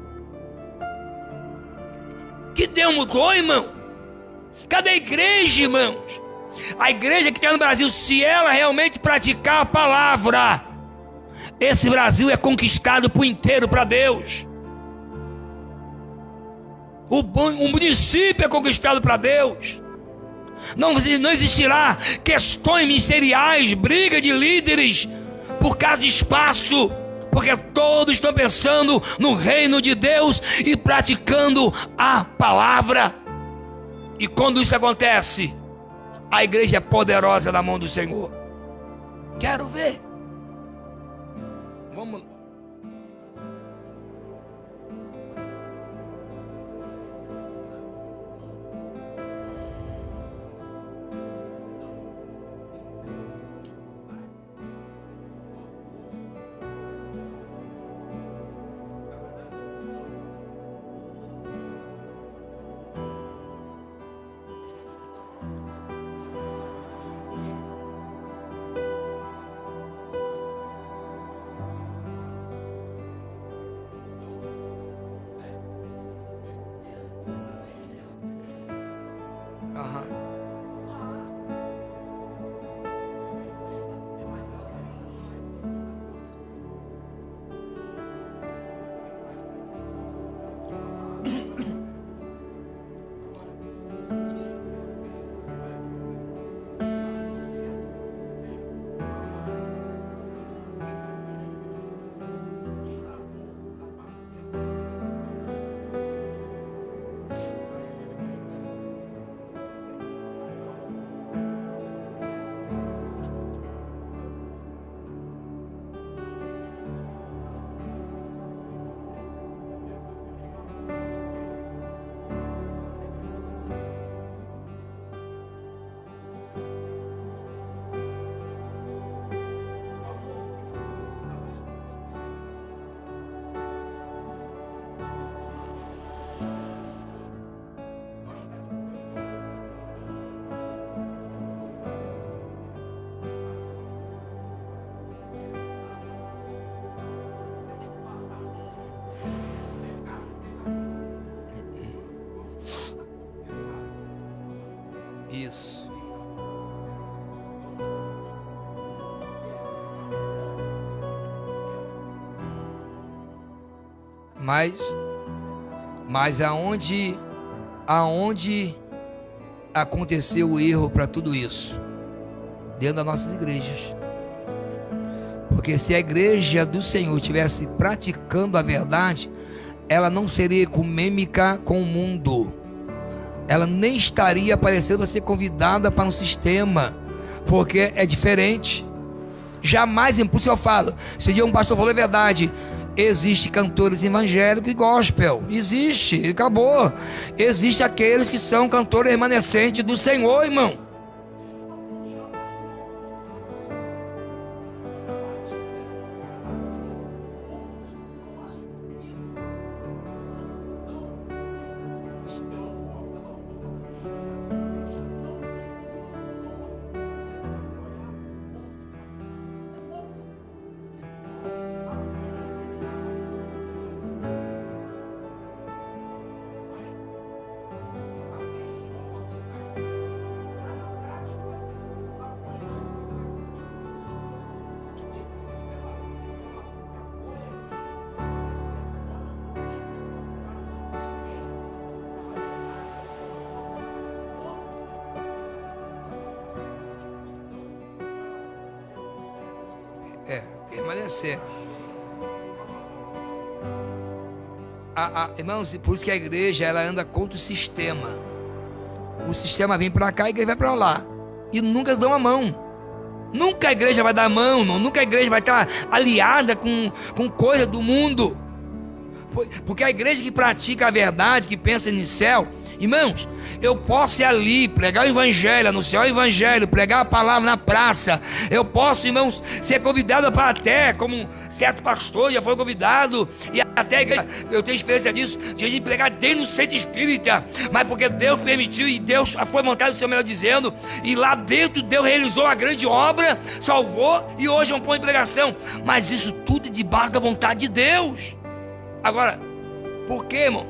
Que Deus mudou, irmão? Cadê a igreja, irmãos? A igreja que está no Brasil, se ela realmente praticar a palavra, esse Brasil é conquistado por inteiro para Deus. O município é conquistado para Deus. Não existirá questões ministeriais, briga de líderes por causa de espaço, porque todos estão pensando no reino de Deus e praticando a palavra. E quando isso acontece, a igreja é poderosa na mão do Senhor. Quero ver. Vamos. Mas aonde aconteceu o erro para tudo isso? Dentro das nossas igrejas. Porque se a igreja do Senhor estivesse praticando a verdade, ela não seria ecumênica com o mundo. Ela nem estaria aparecendo para ser convidada para um sistema, porque é diferente. Jamais, por isso eu falo, se um pastor falou a verdade, existe cantores evangélicos e gospel, existe, acabou. Existe aqueles que são cantores remanescentes do Senhor, irmão. Permanecer. Irmãos, por isso que a igreja ela anda contra o sistema. O sistema vem para cá e a igreja vai para lá. E nunca dão a mão. Nunca a igreja vai dar a mão, irmão. Nunca a igreja vai estar aliada com coisa do mundo. Porque a igreja que pratica a verdade, que pensa no céu, irmãos, eu posso ir ali, pregar o evangelho, anunciar o evangelho, pregar a palavra na praça. Eu posso, irmãos, ser convidado para até, como um certo pastor já foi convidado, e até a igreja, eu tenho experiência disso, de ir pregar dentro do centro espírita, mas porque Deus permitiu, e Deus foi montado, o Senhor melhor dizendo, e lá dentro Deus realizou uma grande obra, salvou, e hoje é um ponto de pregação. Mas isso tudo é debaixo da vontade de Deus. Agora, por quê, irmão?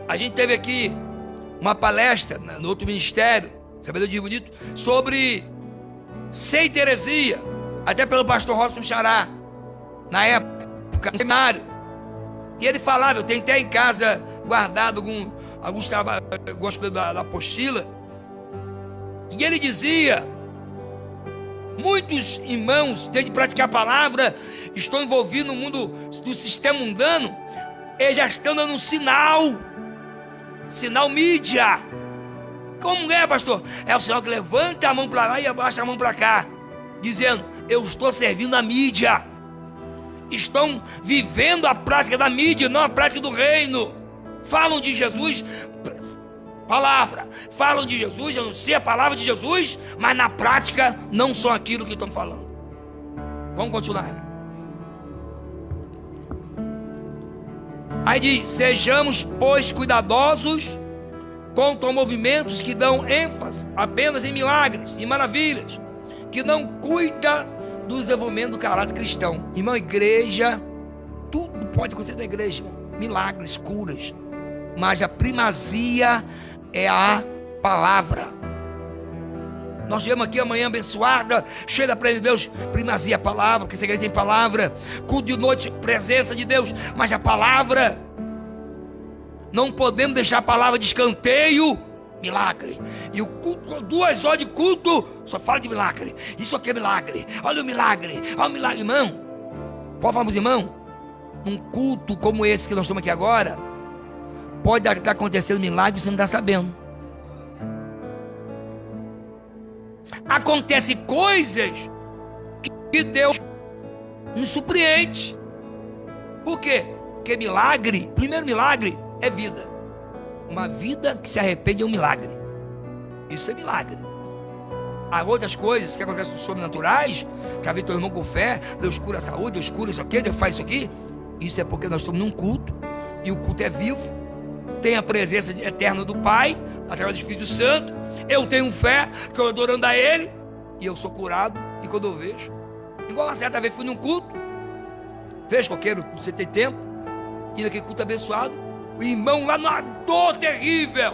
A gente teve aqui uma palestra no outro ministério, Sabedoria Bonito, sobre seita e heresia, até pelo pastor Robson Xará, na época, no seminário. E ele falava, eu tentei em casa guardado algumas coisas da apostila, e ele dizia, muitos irmãos, desde de praticar a palavra, estão envolvidos no mundo do sistema mundano, eles já estão dando um sinal mídia. Como é, pastor? É o sinal que levanta a mão para lá e abaixa a mão para cá, dizendo, eu estou servindo a mídia. Estão vivendo a prática da mídia, não a prática do reino. Falam de Jesus, palavra, falam de Jesus, anunciam a palavra de Jesus, mas na prática não são aquilo que estão falando. Vamos continuar. Aí diz, sejamos, pois, cuidadosos contra movimentos que dão ênfase apenas em milagres e maravilhas, que não cuida do desenvolvimento do caráter cristão. Irmão, igreja, tudo pode acontecer na igreja, irmão. Milagres, curas, mas a primazia é a palavra. Nós viemos aqui amanhã abençoada, cheia da presença de Deus. Primazia a palavra, porque essa igreja tem palavra. Culto de noite, presença de Deus. Mas a palavra, não podemos deixar a palavra de escanteio. Milagre. E o culto, 2 horas de culto, só fala de milagre. Isso aqui é milagre. Olha o milagre. Olha o milagre, irmão. Pode falar para os irmãos? Um culto como esse que nós estamos aqui agora, pode estar acontecendo milagre e você não está sabendo. Acontece coisas que Deus nos surpreende. Por quê? Porque milagre, primeiro milagre é vida. Uma vida que se arrepende é um milagre. Isso é milagre. Há outras coisas que acontecem sobrenaturais, que a vida do irmão com fé, Deus cura a saúde, Deus cura isso aqui, Deus faz isso aqui. Isso é porque nós estamos num culto, e o culto é vivo, tem a presença eterna do Pai, através do Espírito Santo. Eu tenho fé, que eu estou adorando a Ele, e eu sou curado. E quando eu vejo, igual uma certa vez fui num culto, vejo coqueiro, você tem tempo, e naquele culto abençoado, o irmão lá numa dor terrível,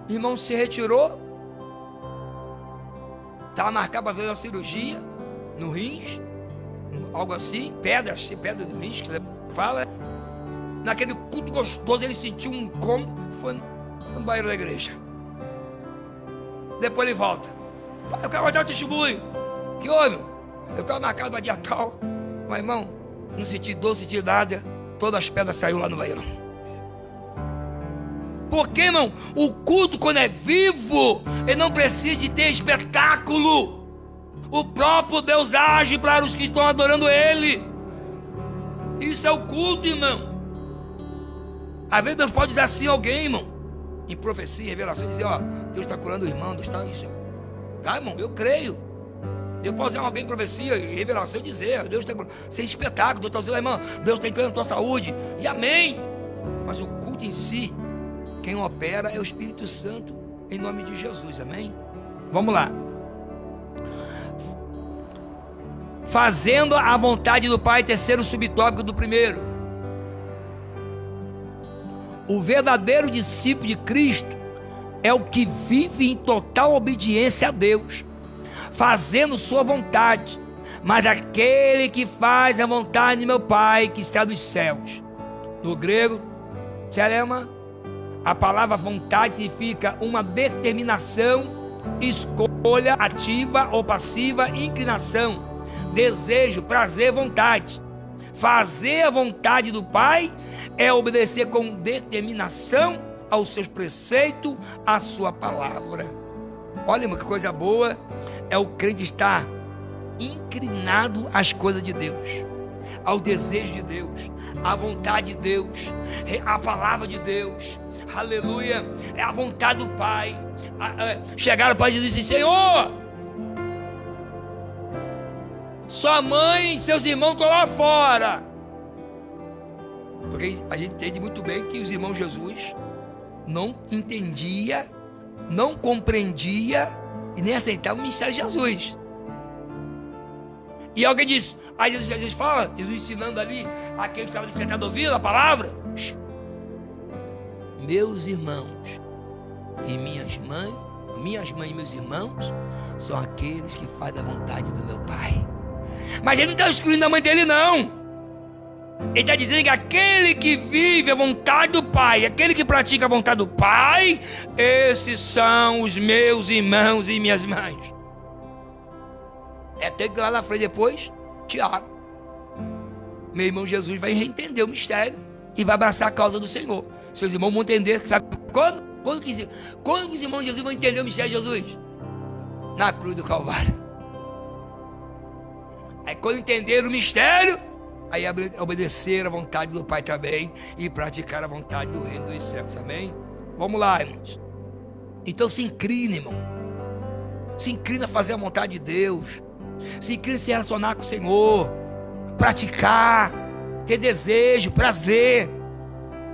o irmão se retirou, estava marcado para fazer uma cirurgia no rins, algo assim, pedra no rins, que Fala. Naquele culto gostoso, ele sentiu um incômodo. Foi no banheiro da igreja. Depois ele volta. Eu quero dar um testemunho. Que houve? Eu estava marcado para dia tal. Mas, irmão, não senti dor, não senti nada. Todas as pedras saíram lá no banheiro. Porque, irmão, o culto, quando é vivo, ele não precisa de ter espetáculo. O próprio Deus age para os que estão adorando Ele. Isso é o culto, irmão. Às vezes Deus pode dizer assim a alguém, irmão, em profecia, em revelação, dizer, ó, Deus está curando o irmão, Deus está isso. Tá, irmão, eu creio. Deus pode dizer a alguém em profecia, em revelação, e dizer, Deus está curando. Sem espetáculo, Deus está dizendo, irmão, Deus está entrando na tua saúde. E amém. Mas o culto em si, quem opera é o Espírito Santo, em nome de Jesus, amém? Vamos lá. Fazendo a vontade do Pai, terceiro subtópico do primeiro. O verdadeiro discípulo de Cristo é o que vive em total obediência a Deus, fazendo sua vontade. Mas aquele que faz a vontade de meu Pai que está nos céus. No grego, tcherema, a palavra vontade significa uma determinação, escolha ativa ou passiva, inclinação, desejo, prazer, vontade. Fazer a vontade do Pai é obedecer com determinação aos seus preceitos, à sua palavra. Olha, irmão, que coisa boa é o crente estar inclinado às coisas de Deus, ao desejo de Deus, à vontade de Deus, à palavra de Deus. Aleluia, é a vontade do Pai. Chegaram para Jesus e disse: Senhor, sua mãe e seus irmãos estão lá fora. Porque a gente entende muito bem que os irmãos Jesus não entendia, não compreendia e nem aceitava o ministério de Jesus. E alguém diz, aí Jesus fala, Jesus ensinando ali, aquele que estava sentado ouvindo a palavra: meus irmãos e minhas mães e meus irmãos são aqueles que fazem a vontade do meu Pai. Mas ele não está excluindo a mãe dele, não. Ele está dizendo que aquele que vive a vontade do Pai, aquele que pratica a vontade do Pai, esses são os meus irmãos e minhas mães. É até que lá na frente depois, Tiago, meu irmão Jesus, vai reentender o mistério e vai abraçar a causa do Senhor. Seus irmãos vão entender, sabe quando? Quando que os irmãos de Jesus vão entender o mistério de Jesus? Na cruz do Calvário. Aí quando entenderam o mistério, aí obedeceram a vontade do Pai também e praticaram a vontade do reino dos céus, amém? Vamos lá, irmãos. Então se inclina, irmão. Se inclina a fazer a vontade de Deus. Se inclina a se relacionar com o Senhor. Praticar, ter desejo, prazer.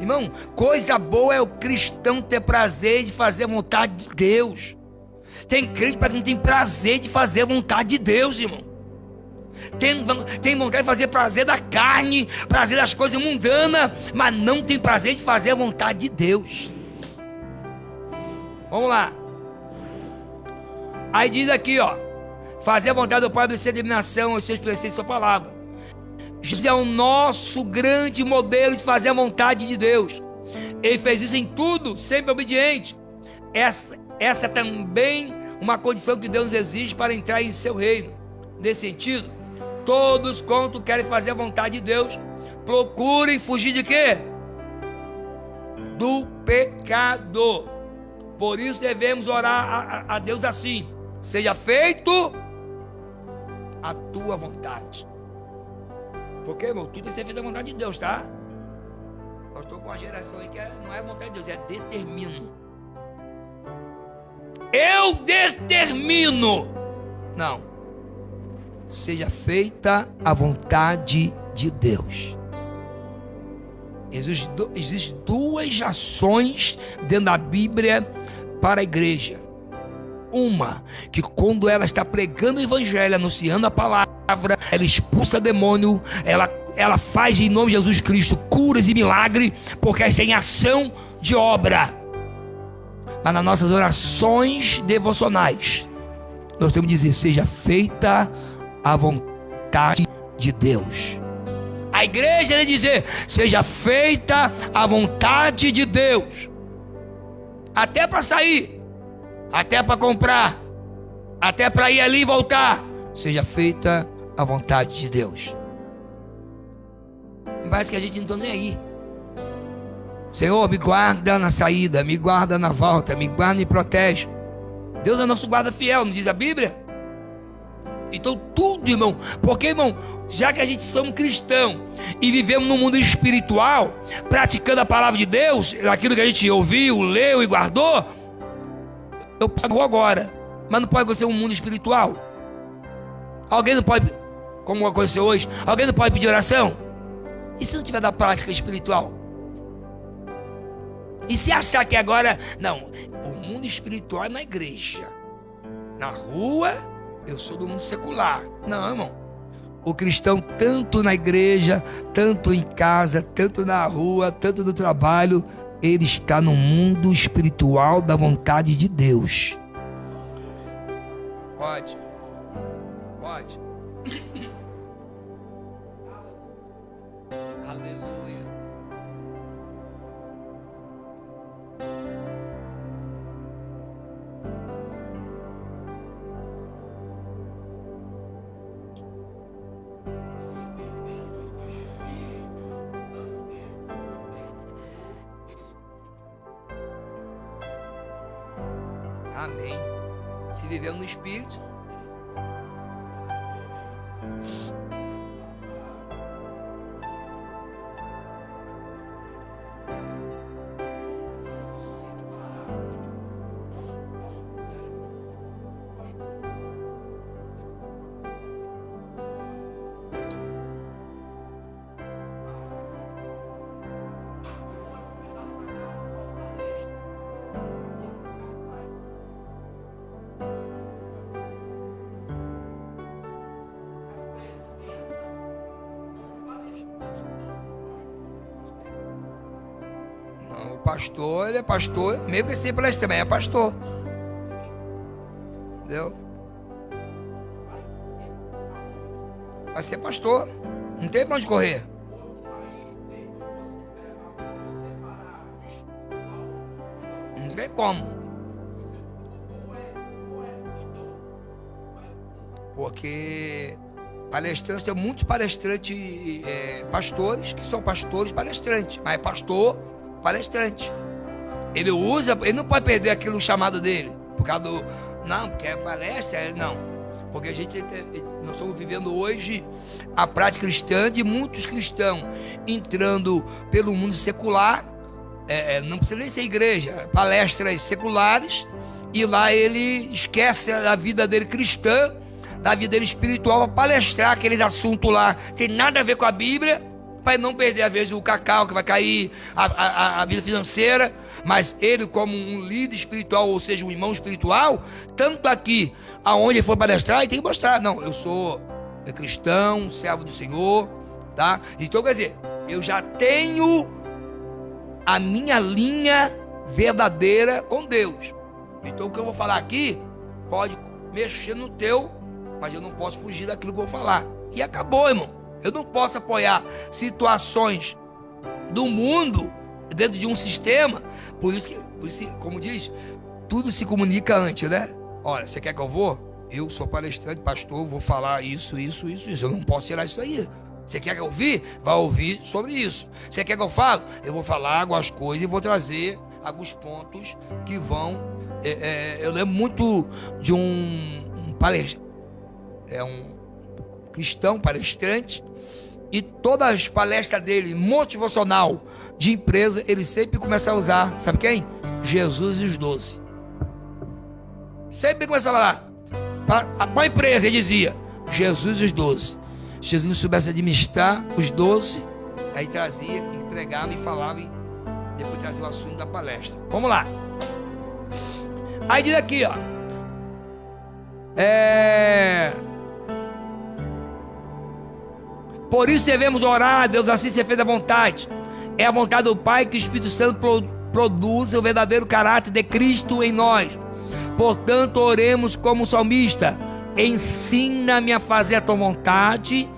Irmão, coisa boa é o cristão ter prazer de fazer a vontade de Deus. Tem crente que não tem prazer de fazer a vontade de Deus, irmão. Tem vontade de fazer prazer da carne, prazer das coisas mundanas, mas não tem prazer de fazer a vontade de Deus. Vamos lá. Aí diz aqui, ó, fazer a vontade do Pai, obedecer a determinação, os seus preceitos e sua palavra. Jesus é o nosso grande modelo de fazer a vontade de Deus. Ele fez isso em tudo, sempre obediente. Essa é também uma condição que Deus nos exige para entrar em seu reino. Nesse sentido, todos quanto querem fazer a vontade de Deus, procurem fugir de quê? Do pecado. Por isso devemos orar a Deus assim: seja feito a tua vontade. Porque, irmão, tudo tem que ser feito a vontade de Deus, tá? Nós estamos com uma geração aí que não é vontade de Deus, é determino. Eu determino. Não. Seja feita a vontade de Deus. Existem duas ações dentro da Bíblia para a igreja. Uma, que quando ela está pregando o evangelho, anunciando a palavra, ela expulsa demônio, ela faz em nome de Jesus Cristo curas e milagres, porque ela tem ação de obra. Mas nas nossas orações devocionais, nós temos que dizer: seja feita a vontade de Deus. A igreja é dizer: seja feita a vontade de Deus. Até para sair, até para comprar, até para ir ali e voltar, seja feita a vontade de Deus. Parece que a gente não está nem aí. Senhor, me guarda na saída, me guarda na volta, me guarda e me protege. Deus é nosso guarda fiel, não diz a Bíblia? Então tudo, irmão, porque, irmão, já que a gente somos cristão e vivemos no mundo espiritual, praticando a palavra de Deus, aquilo que a gente ouviu, leu e guardou, eu pago agora, mas não pode acontecer um mundo espiritual. Alguém não pode, como aconteceu hoje, alguém não pode pedir oração? E se não tiver da prática espiritual? E se achar que agora, não, o mundo espiritual é na igreja, na rua eu sou do mundo secular. Não, irmão, o cristão tanto na igreja, tanto em casa, tanto na rua, tanto no trabalho, ele está no mundo espiritual da vontade de Deus. Pode. Aleluia. Amém. Se viveu no Espírito. Pastor, ele é pastor, mesmo que seja palestra também é pastor. Entendeu? Vai ser pastor. Não tem pra onde correr. Não tem como. Porque palestrantes, tem muitos palestrantes, pastores, que são pastores palestrantes, mas é pastor palestrante. Ele não pode perder aquilo chamado dele, por causa do, não, porque é palestra, não. Porque nós estamos vivendo hoje a prática cristã de muitos cristãos entrando pelo mundo secular, não precisa nem ser igreja, palestras seculares, e lá ele esquece a vida dele cristã, da vida dele espiritual, para palestrar aqueles assuntos lá, tem nada a ver com a Bíblia, para não perder, às vezes, o cacau que vai cair, a vida financeira. Mas ele, como um líder espiritual, ou seja, um irmão espiritual, tanto aqui, aonde ele for palestrar, ele tem que mostrar: não, eu sou cristão, servo do Senhor, tá? Então, quer dizer, eu já tenho a minha linha verdadeira com Deus. Então, o que eu vou falar aqui pode mexer no teu, mas eu não posso fugir daquilo que eu vou falar. E acabou, irmão. Eu não posso apoiar situações do mundo dentro de um sistema. Por isso, como diz, tudo se comunica antes, né? Olha, você quer que eu vou? Eu sou palestrante, pastor, vou falar isso. Eu não posso tirar isso aí. Você quer que eu ouvir? Vai ouvir sobre isso. Você quer que eu fale? Eu vou falar algumas coisas e vou trazer alguns pontos que vão... eu lembro muito de um palestrante, um cristão palestrante, e todas as palestras dele, motivacional, de empresa, ele sempre começa a usar, sabe quem? Jesus e os 12. Sempre começa a falar, para a empresa, ele dizia, Jesus e os 12. Jesus não soubesse administrar os 12, aí trazia, e pregava e falava, e depois trazia o assunto da palestra. Vamos lá. Aí diz aqui, ó. Por isso devemos orar a Deus, assim ser feita a vontade. É a vontade do Pai que o Espírito Santo produza o verdadeiro caráter de Cristo em nós. Portanto, oremos como salmista: ensina-me a fazer a tua vontade,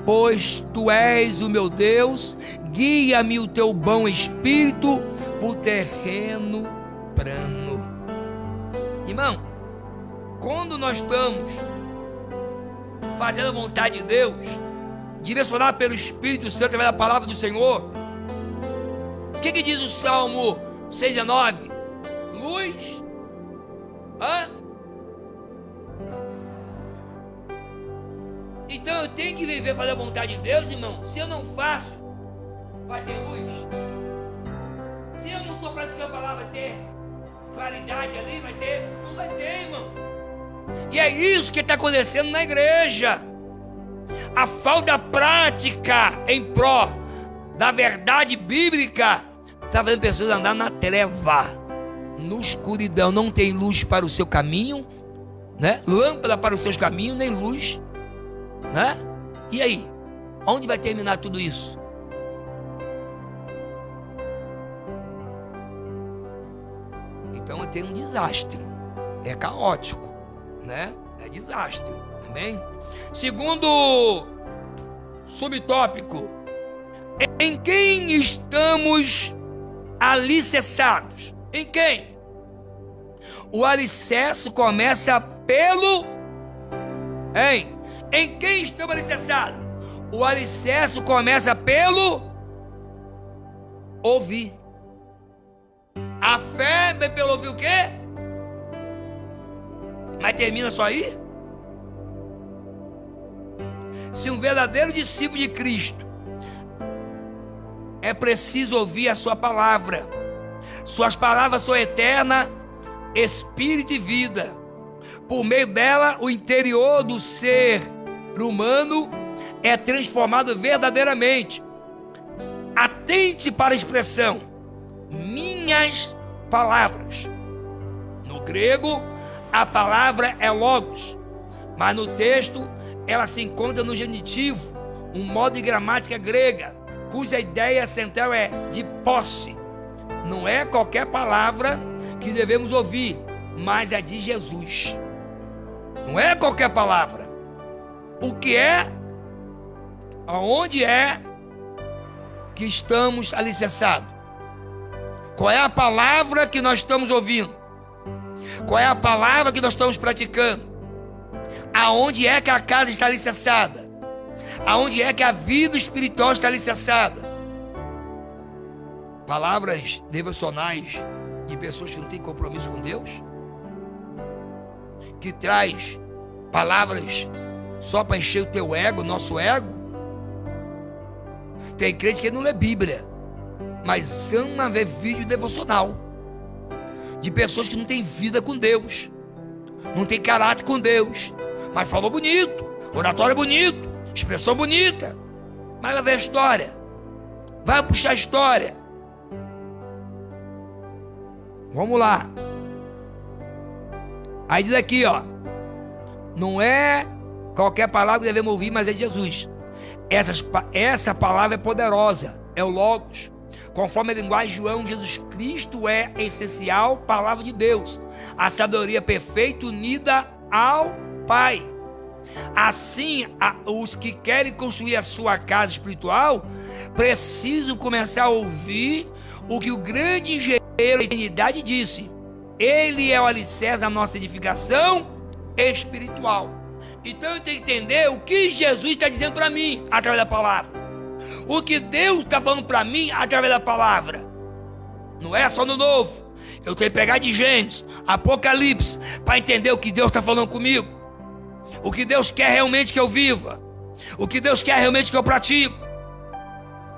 pois tu és o meu Deus, guia-me o teu bom espírito por terreno plano. Irmão, quando nós estamos fazendo a vontade de Deus, direcionado pelo Espírito Santo através da palavra do Senhor, o que diz o Salmo 6:9? Luz, então eu tenho que viver fazer a vontade de Deus, irmão. Se eu não faço, vai ter luz. Se eu não estou praticando a palavra, vai ter claridade ali, vai ter? Não vai ter, irmão. E é isso que está acontecendo na igreja. A falta prática em pró da verdade bíblica está fazendo pessoas andar na treva, na escuridão. Não tem luz para o seu caminho, né? Lâmpada para os seus caminhos, nem luz, né? E aí? Onde vai terminar tudo isso? Então tem um desastre. É caótico, né? É desastre. Amém? Segundo subtópico: em quem estamos alicerçados? Em quem? O alicerce começa pelo... Em quem estamos alicerçados? O alicerce começa pelo ouvir. A fé vem pelo ouvir o quê? Mas termina só aí? Se um verdadeiro discípulo de Cristo, é preciso ouvir a sua palavra. Suas palavras são eternas, espírito e vida. Por meio dela, o interior do ser humano é transformado verdadeiramente. Atente para a expressão minhas palavras. No grego, a palavra é logos, mas no texto ela se encontra no genitivo, um modo de gramática grega, cuja ideia central é de posse. Não é qualquer palavra que devemos ouvir, mas é de Jesus. Não é qualquer palavra. O que é? Aonde é que estamos alicerçados? Qual é a palavra que nós estamos ouvindo? Qual é a palavra que nós estamos praticando? Aonde é que a casa está alicerçada? Aonde é que a vida espiritual está alicerçada? Palavras devocionais de pessoas que não têm compromisso com Deus, que traz palavras só para encher o teu ego, nosso ego. Tem crente que não lê Bíblia, mas ama ver vídeo devocional de pessoas que não têm vida com Deus, não tem caráter com Deus, mas falou bonito, oratório bonito, expressão bonita, mas vai ver a história, vai puxar a história. Vamos lá. Aí diz aqui, ó, não é qualquer palavra que devemos ouvir, mas é de Jesus. Essa palavra é poderosa, é o Logos. Conforme a linguagem de João, Jesus Cristo é essencial, palavra de Deus, a sabedoria perfeita unida ao Pai. Assim, os que querem construir a sua casa espiritual precisam começar a ouvir o que o grande engenheiro da eternidade disse: ele é o alicerce da nossa edificação espiritual. Então eu tenho que entender o que Jesus está dizendo para mim através da palavra, o que Deus está falando para mim através da palavra. Não é só no Novo. Eu tenho que pegar de Gênesis, Apocalipse, para entender o que Deus está falando comigo, o que Deus quer realmente que eu viva, o que Deus quer realmente que eu pratico,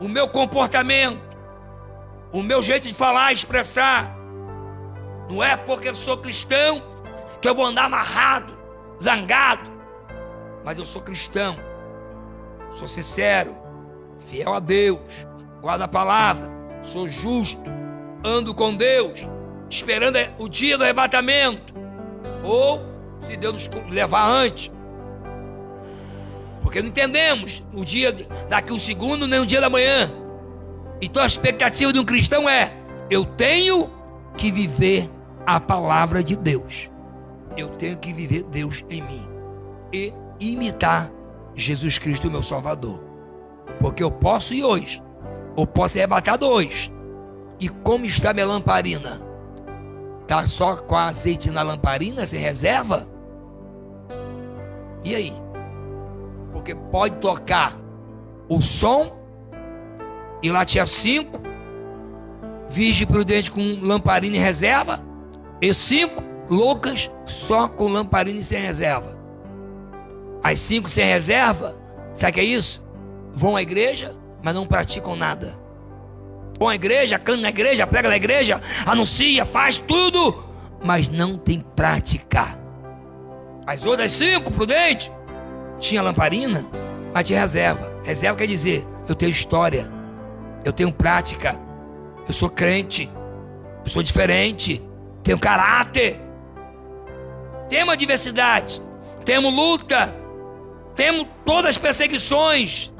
o meu comportamento, o meu jeito de falar, expressar. Não é porque eu sou cristão que eu vou andar amarrado, zangado, mas eu sou cristão, sou sincero, fiel a Deus, guardo a palavra, sou justo, ando com Deus, esperando o dia do arrebatamento, ou se Deus nos levar antes, porque não entendemos o dia daqui um segundo, nem o dia da manhã. Então a expectativa de um cristão é: eu tenho que viver a palavra de Deus, eu tenho que viver Deus em mim e imitar Jesus Cristo, meu Salvador. Porque eu posso ir hoje, ou posso ser arrebatado hoje. E como está minha lamparina? Está só com azeite na lamparina, sem reserva? E aí? Porque pode tocar o som, e lá tinha 5, virgem prudente com lamparina em reserva, e 5 loucas só com lamparina e sem reserva. As 5 sem reserva, sabe o que é isso? Vão à igreja, mas não praticam nada. Vão à igreja, cantam na igreja, prega na igreja, anuncia, faz tudo, mas não tem prática. As outras 5 prudentes tinha lamparina, mas tinha reserva. Reserva quer dizer, eu tenho história, eu tenho prática, eu sou crente, eu sou diferente, tenho caráter, temos adversidade, temos luta, temos todas as perseguições,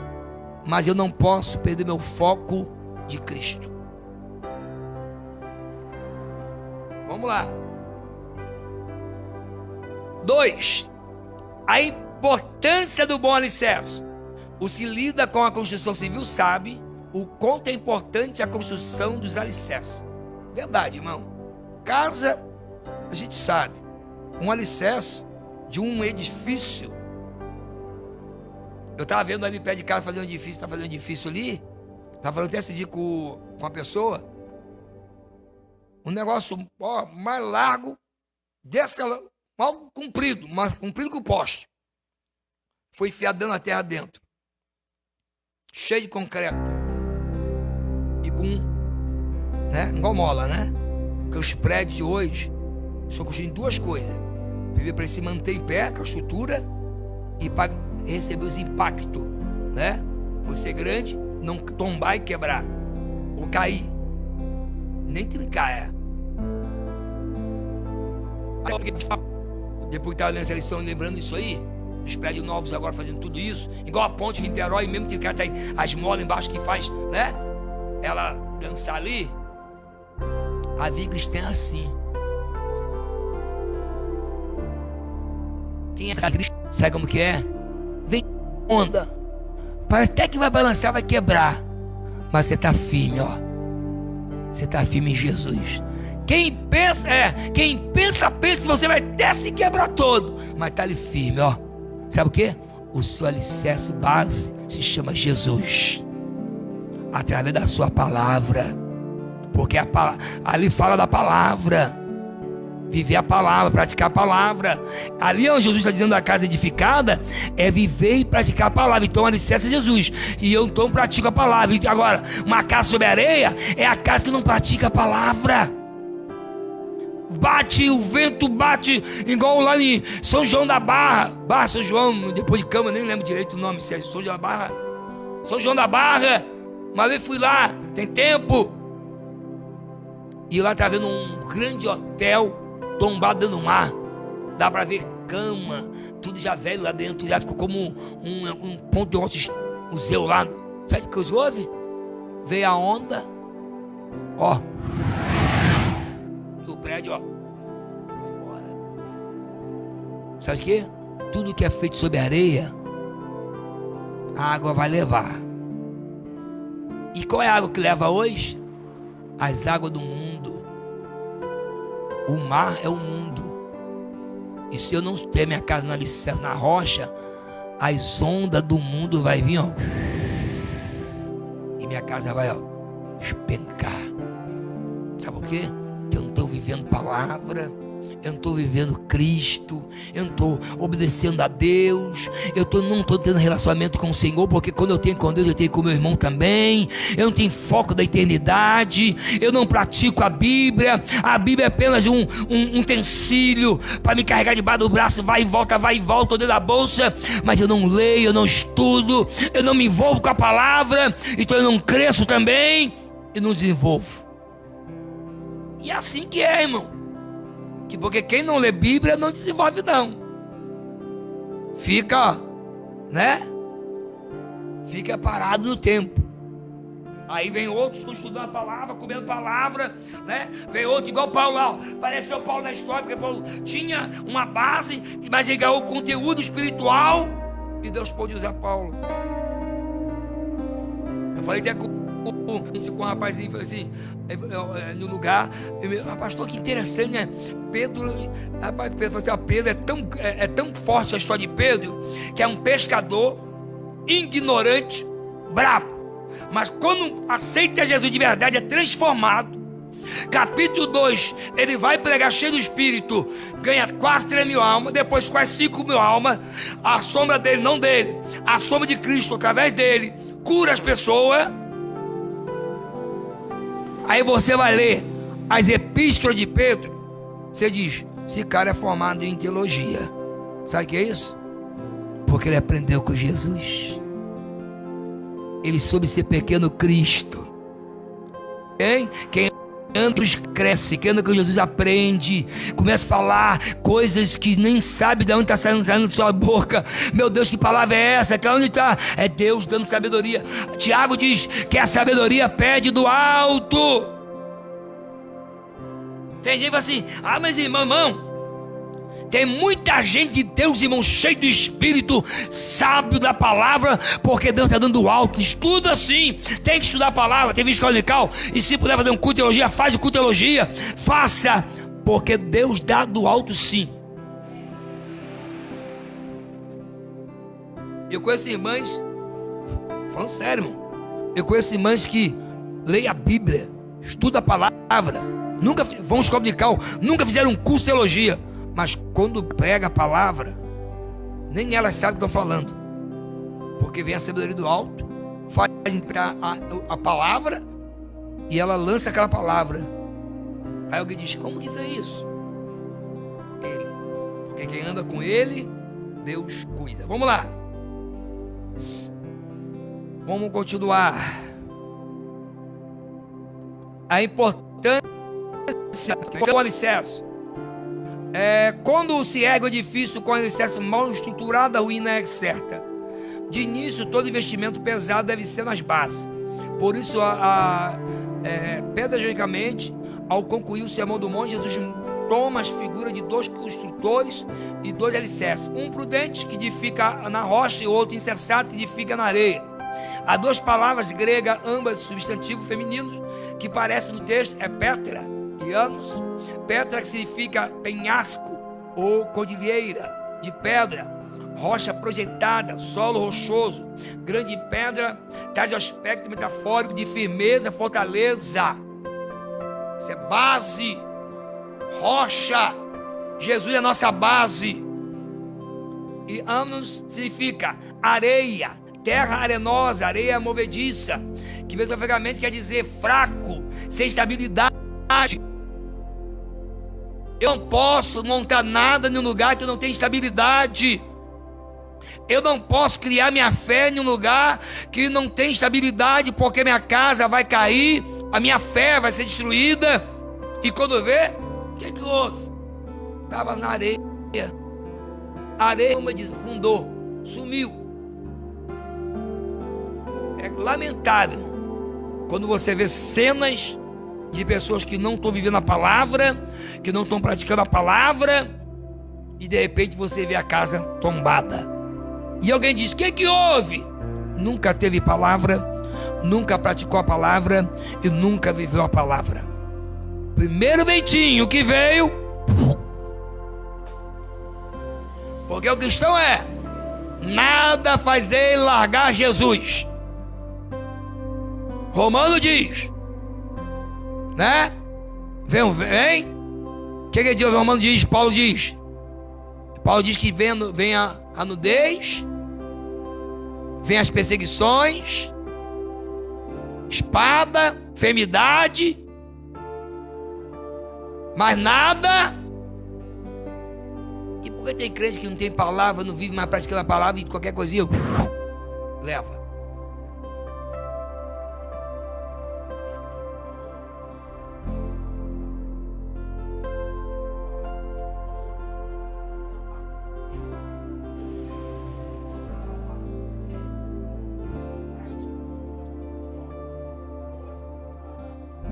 mas eu não posso perder meu foco de Cristo. Vamos lá. 2. A importância do bom alicerce. Os que lidam com a construção civil sabem o quanto é importante a construção dos alicerces. Verdade, irmão. Casa, a gente sabe. Um alicerce de um edifício. Eu estava vendo ali perto de casa fazendo um edifício, está fazendo um edifício ali. Estava falando até esse dia com uma pessoa. Um negócio mais largo, mal comprido, mais comprido que o poste. Foi enfiado dentro da terra dentro. Cheio de concreto. E com, igual mola, né? Porque os prédios de hoje são construídos em 2 coisas. Primeiro, para se manter em pé, com a estrutura, e para receber os impactos, né? Por ser grande, não tombar e quebrar, ou cair, nem trincar, Depois que estava lendo essa lição, lembrando isso aí, os prédios novos agora fazendo tudo isso, igual a ponte de Niterói, mesmo que o cara tem as molas embaixo que faz, né? Ela dançar ali, a vida cristã é assim. Quem é cristão, sabe como que é? Vem onda, parece até que vai balançar, vai quebrar, mas você está firme, Você está firme em Jesus. Quem pensa, pensa, você vai até se quebrar todo, mas está ali firme, Sabe o que? O seu alicerce base se chama Jesus. Através da sua palavra. Porque ali fala da palavra. Viver a palavra, praticar a palavra. Ali onde Jesus está dizendo da casa edificada, é viver e praticar a palavra. Então o alicerce é Jesus. E eu então pratico a palavra. E agora, uma casa sobre areia é a casa que não pratica a palavra. Bate, o vento bate, igual lá em São João da Barra, São João, depois de Cama, nem lembro direito o nome, se é São João da Barra. São João da Barra, uma vez fui lá, tem tempo. E lá tá vendo um grande hotel tombado dentro do mar. Dá pra ver cama, tudo já velho lá dentro, já ficou como um ponto de museu lá. Sabe o que houve? Veio a onda, do prédio, foi embora. Sabe o que? Tudo que é feito sobre areia, a água vai levar. E qual é a água que leva hoje? As águas do mundo. O mar é o mundo. E se eu não ter minha casa na alicerce, na rocha, as ondas do mundo vai vir, e minha casa vai, despencar. Sabe por quê? Eu não estou vivendo palavra, eu não estou vivendo Cristo, eu não estou obedecendo a Deus, eu não estou tendo relacionamento com o Senhor, porque quando eu tenho com Deus, eu tenho com meu irmão também. Eu não tenho foco da eternidade, eu não pratico a Bíblia é apenas um utensílio para me carregar debaixo do braço, vai e volta, dentro da bolsa, mas eu não leio, eu não estudo, eu não me envolvo com a palavra, então eu não cresço também e não desenvolvo. E é assim que é, irmão. Porque quem não lê Bíblia não desenvolve não. Fica, Fica parado no tempo. Aí vem outros que estão estudando a palavra, comendo palavra, Vem outro igual Paulo lá, pareceu Paulo na história, porque Paulo tinha uma base, mas ele ganhou conteúdo espiritual, E Deus pôde usar Paulo. Eu falei até com um rapazinho, falei assim, no lugar, pastor, que interessante, né? Pedro falou assim, Pedro é tão forte a história de Pedro, que é um pescador ignorante, brabo, mas quando aceita Jesus de verdade, é transformado. Capítulo 2, ele vai pregar cheio do Espírito, ganha quase 3 mil almas, depois quase 5 mil almas, a sombra dele, não dele, a sombra de Cristo através dele, cura as pessoas. Aí você vai ler as epístolas de Pedro, você diz, esse cara é formado em teologia. Sabe o que é isso? Porque ele aprendeu com Jesus. Ele soube ser pequeno Cristo. Quem anda cresce, quem anda com Jesus aprende, começa a falar coisas que nem sabe de onde está saindo da sua boca. Meu Deus, que palavra é essa? Que onde está? É Deus dando sabedoria. Tiago diz que a sabedoria pede do alto. Tem gente que fala assim, mas irmão, tem muita gente de Deus, irmão, cheio do Espírito, sábio da palavra, porque Deus está dando alto. Estuda sim, tem que estudar a palavra, tem vídeo dominical, e se puder fazer um culto de teologia, faz o culto de teologia, faça, porque Deus dá do alto sim. Eu conheço irmãs, falando sério, irmão, eu conheço irmãs que leem a Bíblia, estudam a palavra, nunca vão escola dominical, nunca fizeram um curso de teologia, mas quando prega a palavra, nem elas sabem o que estão falando, porque vem a sabedoria do alto, faz entrar a palavra, e ela lança aquela palavra. Aí alguém diz, como que fez isso? Ele, porque quem anda com ele, Deus cuida. Vamos lá, vamos continuar. A importância do alicerce. Quando se ergue o edifício com alicerce mal estruturado, a ruína é certa. De início, todo investimento pesado deve ser nas bases. Por isso, pedagogicamente, ao concluir o Sermão do Monte, Jesus toma as figuras de 2 construtores e 2 alicerces. Um prudente, que edifica na rocha, e outro insensato, que edifica na areia. Há 2 palavras gregas, ambas substantivos femininos, que parecem no texto, Petra e Anos. Petra, que significa penhasco ou cordilheira de pedra, rocha projetada, solo rochoso. Grande pedra traz o aspecto metafórico de firmeza, fortaleza. Isso é base, rocha. Jesus é a nossa base. E Anos significa areia, terra arenosa, areia movediça, que metaforicamente quer dizer fraco, sem estabilidade. Eu não posso montar nada em um lugar que eu não tenho estabilidade. Eu não posso criar minha fé em um lugar que não tem estabilidade, porque minha casa vai cair, a minha fé vai ser destruída. E quando vê, o que houve? Estava na areia. A areia, como diz, fundou, sumiu. É lamentável quando você vê cenas de pessoas que não estão vivendo a palavra, que não estão praticando a palavra, e de repente você vê a casa tombada. E alguém diz, o que houve? Nunca teve palavra, nunca praticou a palavra e nunca viveu a palavra. Primeiro ventinho que veio, porque o cristão nada faz dele largar Jesus. Romano diz, né? Vem. O que diz? Romano diz, Paulo diz que vem a nudez, vem as perseguições, espada, enfermidade, mas nada. E por que tem crente que não tem palavra, não vive mais praticando a palavra, e qualquer coisinha leva?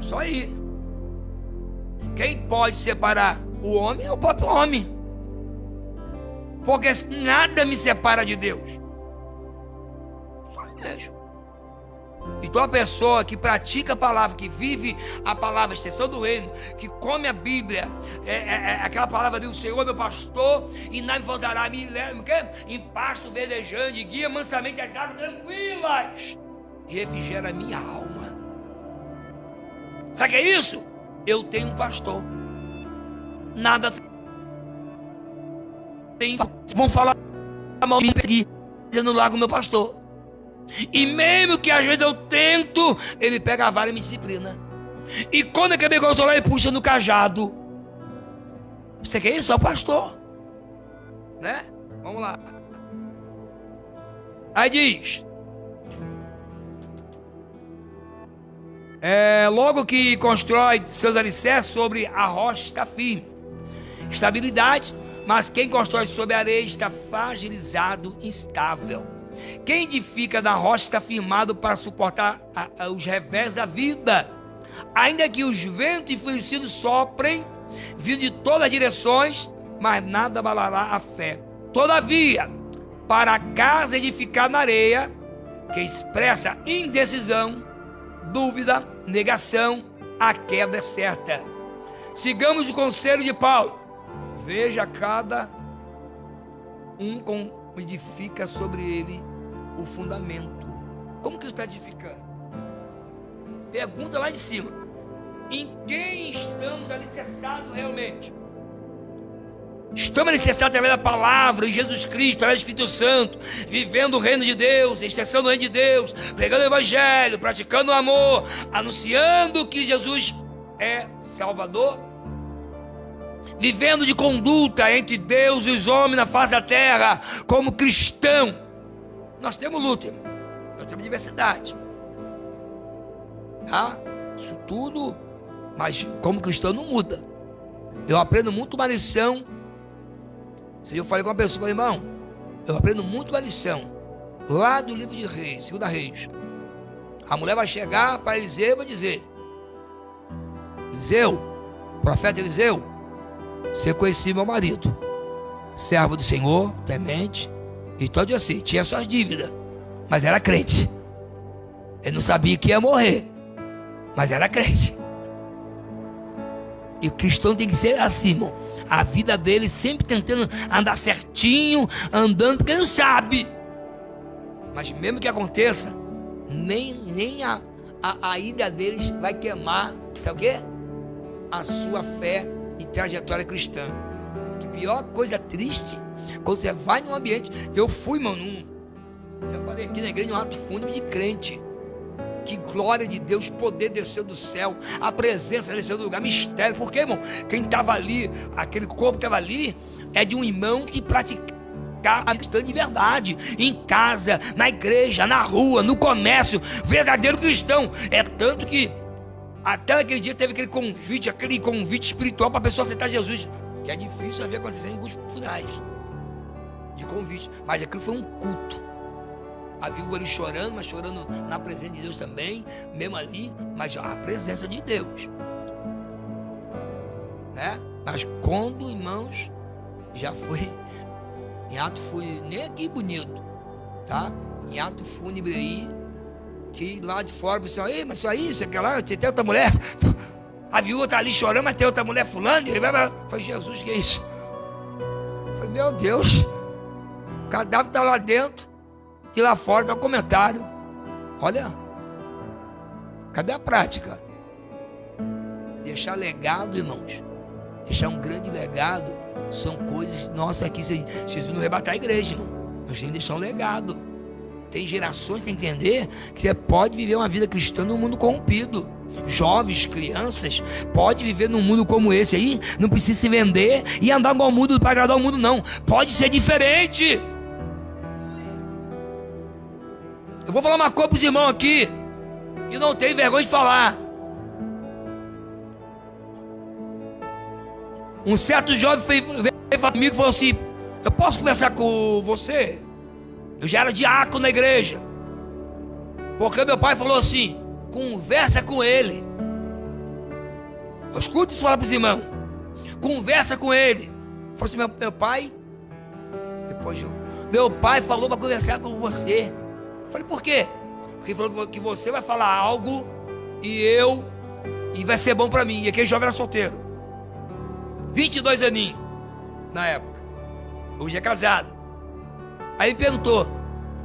Só aí. Quem pode separar o homem é o próprio homem. Porque nada me separa de Deus. mesmo. Então a pessoa que pratica a palavra, que vive a palavra, a extensão do reino, que come a Bíblia, aquela palavra ali, o Senhor é meu pastor, e nada me faltará, me leva em pasto verdejante, guia mansamente as águas tranquilas, e refrigera a minha alma. Sabe o que é isso? Eu tenho um pastor. Nada tem. Vão falar mal de mim, eu não largo o meu pastor. E mesmo que às vezes eu tento, ele pega a vara e me disciplina. E quando eu quero me consolar, ele puxa no cajado. Você quer isso? É o pastor, né? Vamos lá. Aí diz: logo que constrói seus alicerces sobre a rocha está firme. Estabilidade. Mas quem constrói sobre a areia está fragilizado, instável. Quem edifica na rocha está firmado para suportar os revés da vida. Ainda que os ventos enfurecidos soprem, vindo de todas as direções, mas nada abalará a fé. Todavia, para a casa edificada na areia, que expressa indecisão, dúvida, negação, a queda é certa. Sigamos o conselho de Paulo. Veja cada um como edifica sobre ele o fundamento. Como que ele está edificando? Pergunta lá de cima: em quem estamos alicerçados realmente? Estamos alicerçados através da palavra, em Jesus Cristo, através do Espírito Santo, vivendo o reino de Deus, extensão do reino de Deus, pregando o evangelho, praticando o amor, anunciando que Jesus é Salvador, vivendo de conduta entre Deus e os homens na face da terra, como cristão. Nós temos luta, irmão. Nós temos diversidade, tá? Isso tudo, mas como cristão não muda. Eu aprendo muito uma lição. Se eu falei com uma pessoa, falei: irmão, eu aprendo muito uma lição lá do livro de Reis, 2 Reis. A mulher vai chegar para Eliseu e vai dizer: Eliseu, profeta Eliseu, você conhecia meu marido, servo do Senhor, temente, e todo assim, tinha suas dívidas, mas era crente. Ele não sabia que ia morrer, mas era crente. E o cristão tem que ser assim, irmão. A vida dele sempre tentando andar certinho, andando, porque ele não sabe. Mas mesmo que aconteça, nem a ida deles vai queimar, sabe o quê? A sua fé e trajetória cristã. Que pior coisa triste, quando você vai num ambiente. Eu fui, mano, já falei aqui na igreja, um ato fúnebre de crente. Que glória de Deus, poder desceu do céu, a presença desceu do lugar, mistério. Porque, irmão, quem estava ali, aquele corpo que estava ali, é de um irmão que praticava a cristã de verdade, em casa, na igreja, na rua, no comércio, verdadeiro cristão. É tanto que até naquele dia teve aquele convite espiritual para a pessoa aceitar Jesus, que é difícil ver acontecer em alguns finais de convite, mas aquilo foi um culto. A viúva ali chorando, mas chorando na presença de Deus também, mesmo ali, mas a presença de Deus, né? Mas quando, irmãos, já foi em ato fúnebre, nem aqui bonito, tá? Em ato fúnebre aí, que lá de fora o pessoal: ei, mas isso aí, isso aqui lá, tem outra mulher, a viúva tá ali chorando, mas tem outra mulher fulano. Eu falei: Jesus, que é isso? Eu falei: meu Deus, o cadáver tá lá dentro. E lá fora dá um comentário. Olha, cadê a prática? Deixar legado, irmãos. Deixar um grande legado. São coisas, nossa, aqui Jesus não arrebatar a igreja, irmão. Nós temos que deixar um legado. Tem gerações que tem que entender que você pode viver uma vida cristã num mundo corrompido. Jovens, crianças, pode viver num mundo como esse aí. Não precisa se vender e andar igual ao mundo para agradar o mundo, não. Pode ser diferente. Eu vou falar uma coisa para os irmãos aqui, e não tenho vergonha de falar. Um certo jovem veio falar comigo e falou assim: eu posso conversar com você? Eu já era diácono na igreja, porque meu pai falou assim: conversa com ele. Eu escuto isso falar para os irmãos: conversa com ele. Eu falei assim: meu pai falou para conversar com você. Eu falei, por quê? Porque ele falou que você vai falar algo e vai ser bom para mim. E aquele jovem era solteiro, 22 aninhos na época, hoje é casado. Aí ele perguntou,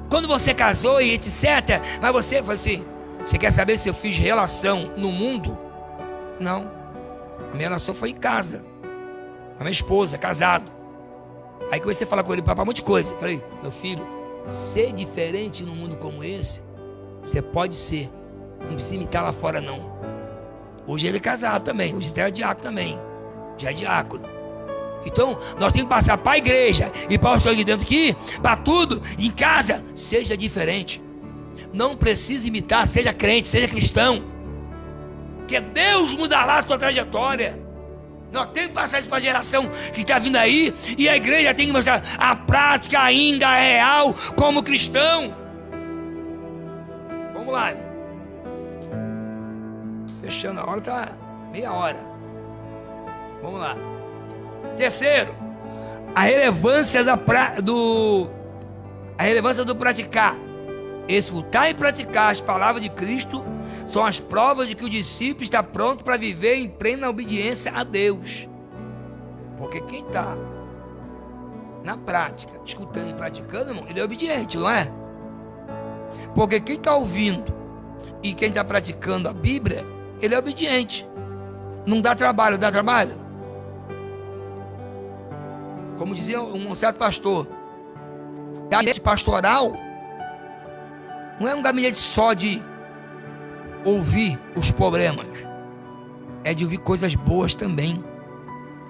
quando você casou e etc, mas você falou assim, você quer saber se eu fiz relação no mundo? Não, a minha relação foi em casa, com a minha esposa, casado. Aí comecei a falar com ele para um monte de coisa. Falei, meu filho, ser diferente num mundo como esse, você pode ser, não precisa imitar lá fora não. Hoje ele é casado também, hoje ele é diácono também, já é diácono. Então nós temos que passar para a igreja e para o pastor aqui dentro aqui, para tudo, em casa, seja diferente. Não precisa imitar, seja crente, seja cristão, que Deus mudará a tua trajetória. Nós temos que passar isso para a geração que está vindo aí, e a igreja tem que mostrar a prática ainda real como cristão. Vamos lá, irmão. Fechando a hora, tá meia hora. Vamos lá. Terceiro, a relevância do praticar. Escutar e praticar as palavras de Cristo são as provas de que o discípulo está pronto para viver em plena obediência a Deus. Porque quem está na prática, escutando e praticando, irmão, ele é obediente, não é? Porque quem está ouvindo e quem está praticando a Bíblia, ele é obediente. Não dá trabalho, dá trabalho? Como dizia um certo pastor, gabinete pastoral não é um gabinete só de ouvir os problemas, é de ouvir coisas boas também.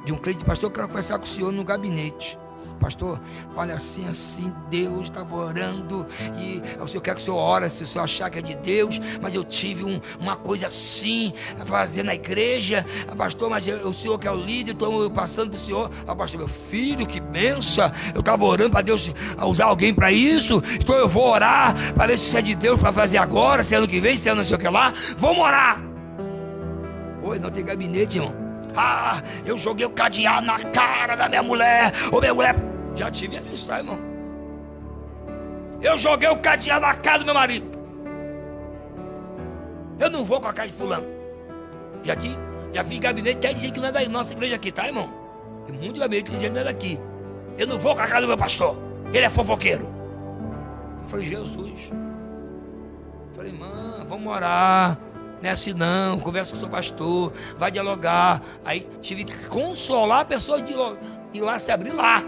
De um crente, pastor, eu quero conversar com o senhor no gabinete. Pastor, olha assim, Deus estava orando e o senhor quer que o senhor ore, se o senhor achar que é de Deus, mas eu tive uma coisa assim a fazer na igreja, pastor, mas o senhor que é o líder, estou passando para o senhor. Pastor, meu filho, que benção, eu estava orando para Deus usar alguém para isso, então eu vou orar para ver se isso é de Deus para fazer agora, se é ano que vem, se é não sei o que lá, vamos orar. Oi, não tem gabinete, irmão. Eu joguei o cadeado na cara da minha mulher. Ô, minha mulher, já tive isso, tá, irmão? Eu joguei o cadeado na cara do meu marido. Eu não vou com a cara de fulano. Já vi gabinete, tem gente que não é da nossa igreja aqui, tá, irmão? Tem muito gabinete que tem gente que não é daqui. Eu não vou com a cara do meu pastor, ele é fofoqueiro. Eu falei, Jesus. Eu falei, mano, vamos orar. Não é assim não, conversa com o seu pastor, vai dialogar. Aí tive que consolar a pessoa de ir lá se abrir lá.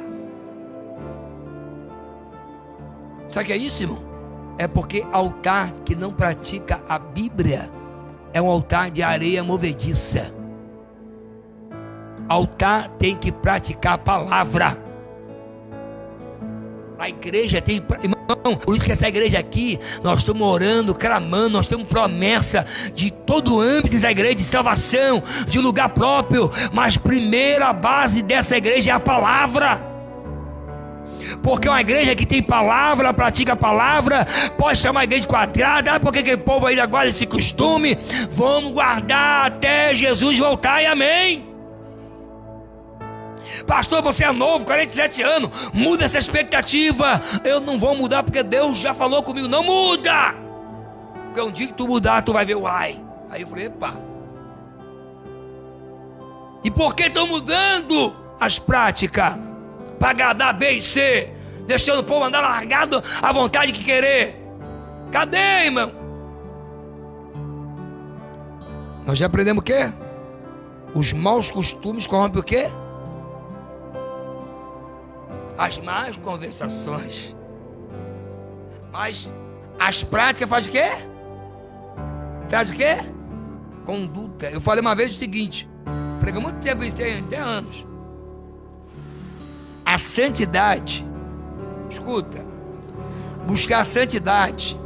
Sabe o que é isso, irmão? É porque altar que não pratica a Bíblia é um altar de areia movediça. Altar tem que praticar a palavra. A igreja tem, irmão, por isso que essa igreja aqui, nós estamos orando, clamando, nós temos promessa de todo o âmbito da igreja, de salvação, de lugar próprio, mas primeiro a base dessa igreja é a palavra. Porque uma igreja que tem palavra, pratica a palavra, pode chamar a igreja quadrada, porque aquele povo ainda guarda esse costume, vamos guardar até Jesus voltar, e amém. Pastor, você é novo, 47 anos, muda essa expectativa. Eu não vou mudar porque Deus já falou comigo. Não muda, porque um dia que tu mudar, tu vai ver o ai. Aí eu falei, epa. E por que estão mudando as práticas? Para agradar B e C, deixando o povo andar largado à vontade que querer. Cadê, irmão? Nós já aprendemos o quê? Os maus costumes corrompem o quê? As más conversações. Mas as práticas fazem o quê? Faz o quê? Conduta. Eu falei uma vez o seguinte, preguei muito tempo, isso tem até anos. A santidade, escuta, buscar a santidade,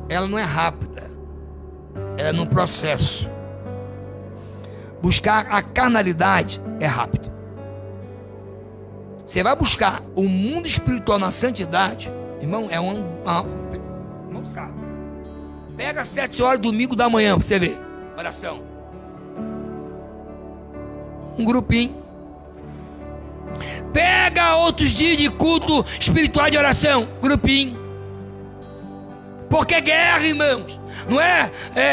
ela não é rápida, ela é num processo. Buscar a carnalidade é rápido. Você vai buscar o mundo espiritual na santidade, irmão, é irmão, sabe? Pega às 7 horas domingo da manhã pra você ver, oração. Um grupinho. Pega outros dias de culto espiritual de oração, grupinho. Porque é guerra, irmãos. Não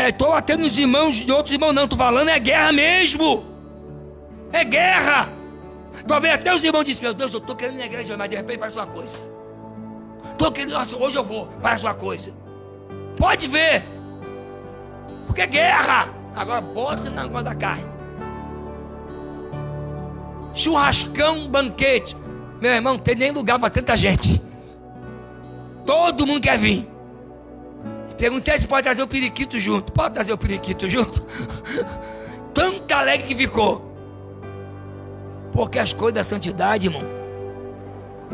estou atendo os irmãos de outros irmãos, não. Estou falando, é guerra mesmo. É guerra. Talvez até os irmãos dizem: meu Deus, eu estou querendo ir na igreja, mas de repente parece uma coisa. Estou querendo, nossa, hoje eu vou, parece uma coisa. Pode ver. Porque é guerra. Agora bota na água da carne. Churrascão, banquete. Meu irmão, não tem nem lugar para tanta gente. Todo mundo quer vir. Perguntei se pode trazer o periquito junto. Pode trazer o periquito junto? Tão alegre que ficou. Porque as coisas da santidade, irmão,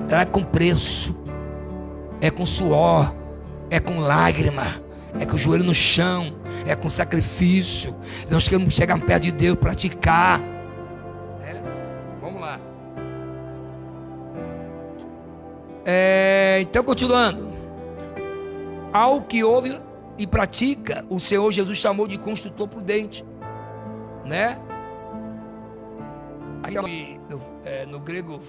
ela é com preço, é com suor, é com lágrima, é com o joelho no chão, é com sacrifício. Nós queremos chegar perto de Deus, praticar. Vamos lá. Então, continuando. Ao que ouve e pratica, o Senhor Jesus chamou de construtor prudente, né? Aí, no grego,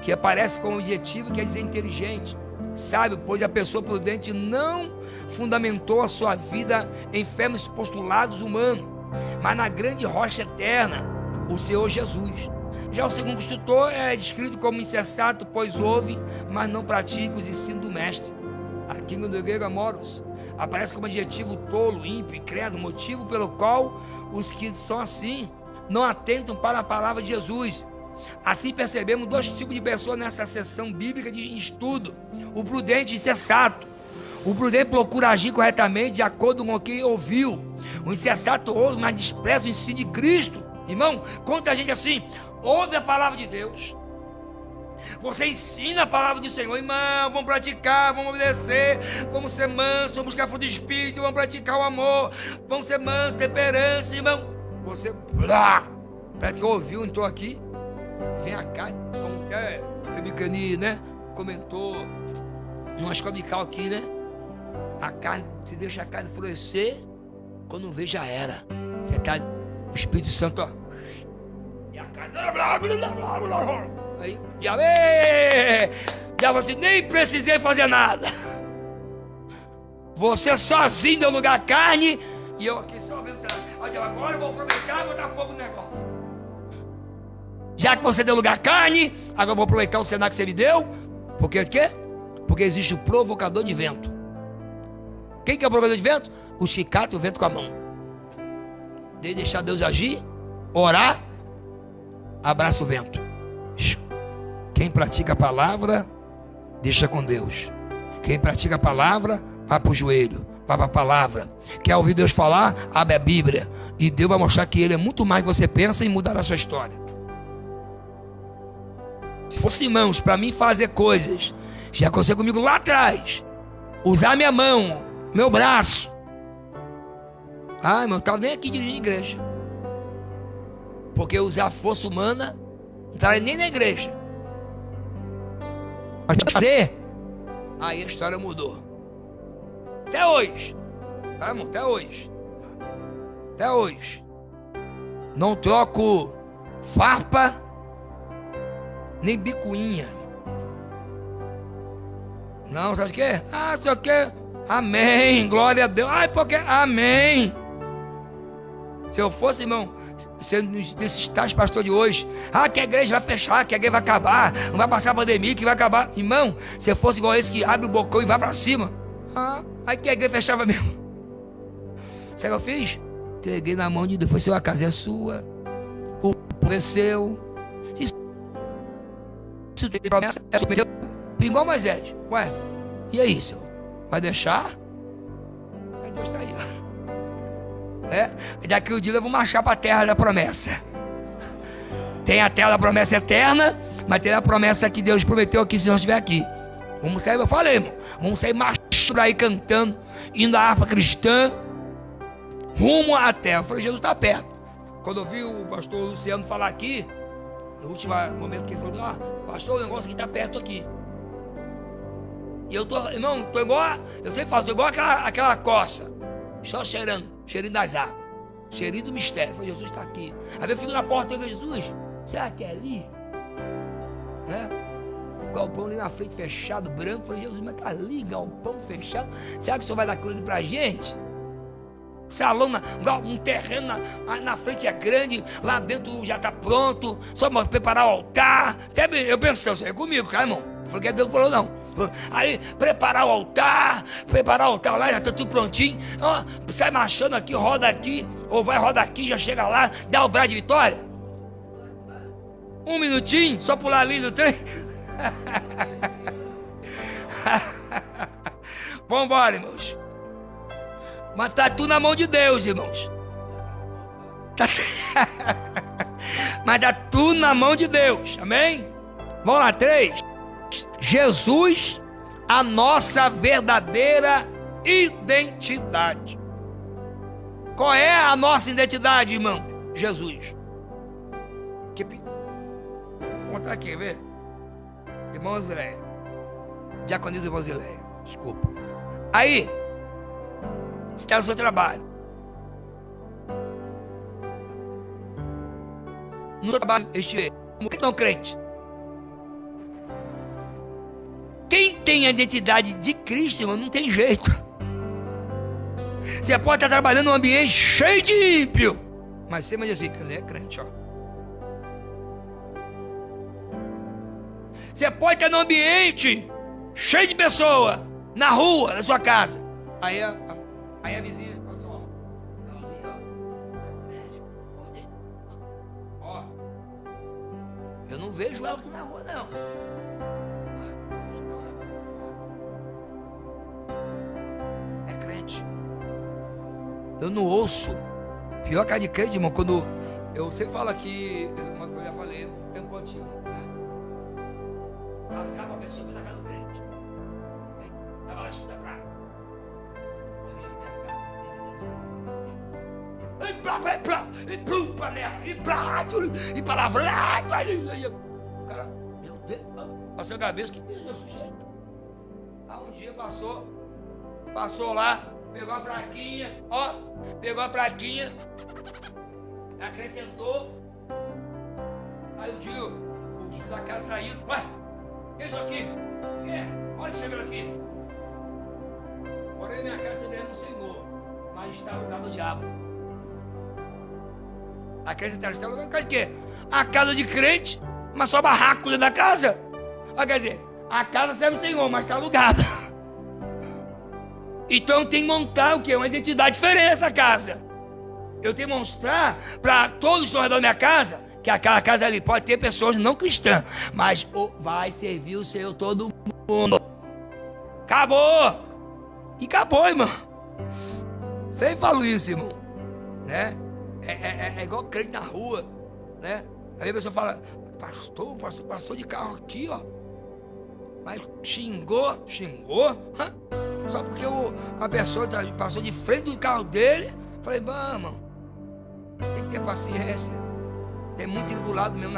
que aparece como objetivo, quer dizer inteligente, sábio, pois a pessoa prudente não fundamentou a sua vida em firmes postulados humanos, mas na grande rocha eterna, o Senhor Jesus. Já o segundo construtor é descrito como insensato, pois ouve, mas não pratica os ensinos do mestre. Aqui no grego amoros aparece como adjetivo tolo, ímpio, incrédulo, motivo pelo qual os que são assim não atentam para a palavra de Jesus. Assim percebemos dois tipos de pessoas nessa sessão bíblica de estudo: o prudente e o insensato. O prudente procura agir corretamente de acordo com o que ouviu. O insensato ouve, mas despreza o ensino de Cristo. Irmão, quanta gente assim ouve a palavra de Deus, você ensina a palavra do Senhor, irmão, vamos praticar, vamos obedecer, vamos ser mansos, vamos buscar fruto do Espírito, vamos praticar o amor, vamos ser mansos, temperança, irmão. Você, para que ouviu, entrou aqui, vem a carne, como até o Bicani, né, comentou, numa escola bical aqui, né, a carne, se deixa a carne florescer, quando vê já era, você tá, o Espírito Santo, ó, e a carne, aí, diabo assim, nem precisei fazer nada. Você sozinho deu lugar à carne, e eu aqui só vendo, agora eu vou aproveitar e botar fogo no negócio. Já que você deu lugar à carne, agora eu vou aproveitar o cenário que você me deu. Porque o quê? Porque existe o provocador de vento. Quem que é o provocador de vento? Os que catam o vento com a mão. De deixar Deus agir, orar, abraça o vento. Quem pratica a palavra, deixa com Deus. Quem pratica a palavra, vai para o joelho, vai para a palavra. Quer ouvir Deus falar? Abre a Bíblia. E Deus vai mostrar que Ele é muito mais do que você pensa e mudar a sua história. Se fosse, irmãos, para mim fazer coisas, já aconteceu comigo lá atrás, usar minha mão, meu braço. Ah, irmão, não estava nem aqui dirigindo igreja. Porque usar a força humana, não estava nem na igreja. Aí a história mudou. Até hoje. Tá, irmão? Até hoje. Até hoje. Não troco farpa nem bicuinha. Não, sabe o quê? Ah, sabe o quê? Amém. Glória a Deus. Ai, porque amém. Se eu fosse, irmão, sendo desses tais pastores de hoje, que a igreja vai fechar, que a igreja vai acabar, não vai passar a pandemia, que vai acabar. Irmão, se eu fosse igual esse que abre o bocão e vai para cima, aí que a igreja fechava mesmo. Sabe o que eu fiz? Entreguei na mão de Deus. Foi seu, a casa é sua, o povo é seu. Isso tem promessa, é sua, igual Moisés. Ué, e aí, senhor? Vai deixar? Aí Deus está aí, ó. E daqui o dia eu vou marchar para a terra da promessa. Tem a terra da promessa eterna, mas tem a promessa que Deus prometeu aqui se nós estiver aqui. Vamos sair, eu falei, irmão, vamos sair marchando aí cantando, indo à harpa cristã, rumo à terra. Eu falei, Jesus está perto. Quando eu vi o pastor Luciano falar aqui, no último momento que ele falou, pastor, o negócio aqui está perto aqui. E eu tô, irmão, tô igual, eu sempre faço, tô igual aquela coça, só cheirando. Cheirinho das águas, cheirinho do mistério. Eu falei, Jesus está aqui. Aí eu fico na porta e digo, Jesus, será que é ali? né? Galpão ali na frente fechado, branco. Falei, Jesus, mas tá ali, galpão fechado. Será que o senhor vai dar aquilo ali pra gente? Salão, um terreno na frente é grande, lá dentro já tá pronto, só preparar o altar. Até eu pensei, você é comigo, cara, irmão. Falei que Deus falou, não. Aí, preparar o altar lá, já tá tudo prontinho. Ó, sai marchando aqui, roda aqui, ou vai rodar aqui, já chega lá, dá o brado de vitória. Um minutinho, só pular ali no trem. Vambora, irmãos. Mas tá tudo na mão de Deus, irmãos. Mas tá tudo na mão de Deus, amém? Vamos lá, 3. Jesus, a nossa verdadeira identidade. Qual é a nossa identidade, irmão? Jesus. Vou botar aqui, vê? Irmão Zileia. Diaconisa irmão Zileia. Desculpa. Aí, você está no seu trabalho. No seu trabalho, como que não crente? Quem tem a identidade de Cristo, irmão, não tem jeito. Você pode estar trabalhando num ambiente cheio de ímpio, mas você vai dizer assim, que ele é crente, ó. Você pode estar num ambiente cheio de pessoas, na rua, na sua casa. Aí a vizinha, olha só, ó, eu não vejo ela aqui na rua, não. É crente. Eu não ouço. Pior que a de crente, irmão, quando eu sempre falo aqui, uma coisa eu já falei, um tempo antigo, né? Passava a pessoa na casa do crente. Tava lá, escuta pra e palavrado. O cara, meu Deus, passou a cabeça, que Deus é sujeito. Aí um dia passou lá, pegou a plaquinha, ó, acrescentou. Aí o tio da casa saiu, ué, o que é isso aqui? O que é? Olha que chegou aqui. Porém, minha casa é do Senhor, mas está no lugar do diabo. A casa está no lugar de quê? A casa de crente, mas só barraco dentro da casa. Quer dizer, a casa serve o Senhor, mas está alugada. Então tem que montar o quê? Uma identidade diferente essa casa. Eu tenho que mostrar para todos que estão ao redor da minha casa que aquela casa ali pode ter pessoas não cristãs, mas vai servir o Senhor todo mundo. Acabou! E acabou, irmão. Sempre falo isso, irmão. Né? É igual crente na rua, né? Aí a pessoa fala, pastor passou de carro aqui, ó. Mas xingou. Hã? Só porque a pessoa passou de frente do carro dele. Falei, irmão, tem que ter paciência. Tem muito tribulado mesmo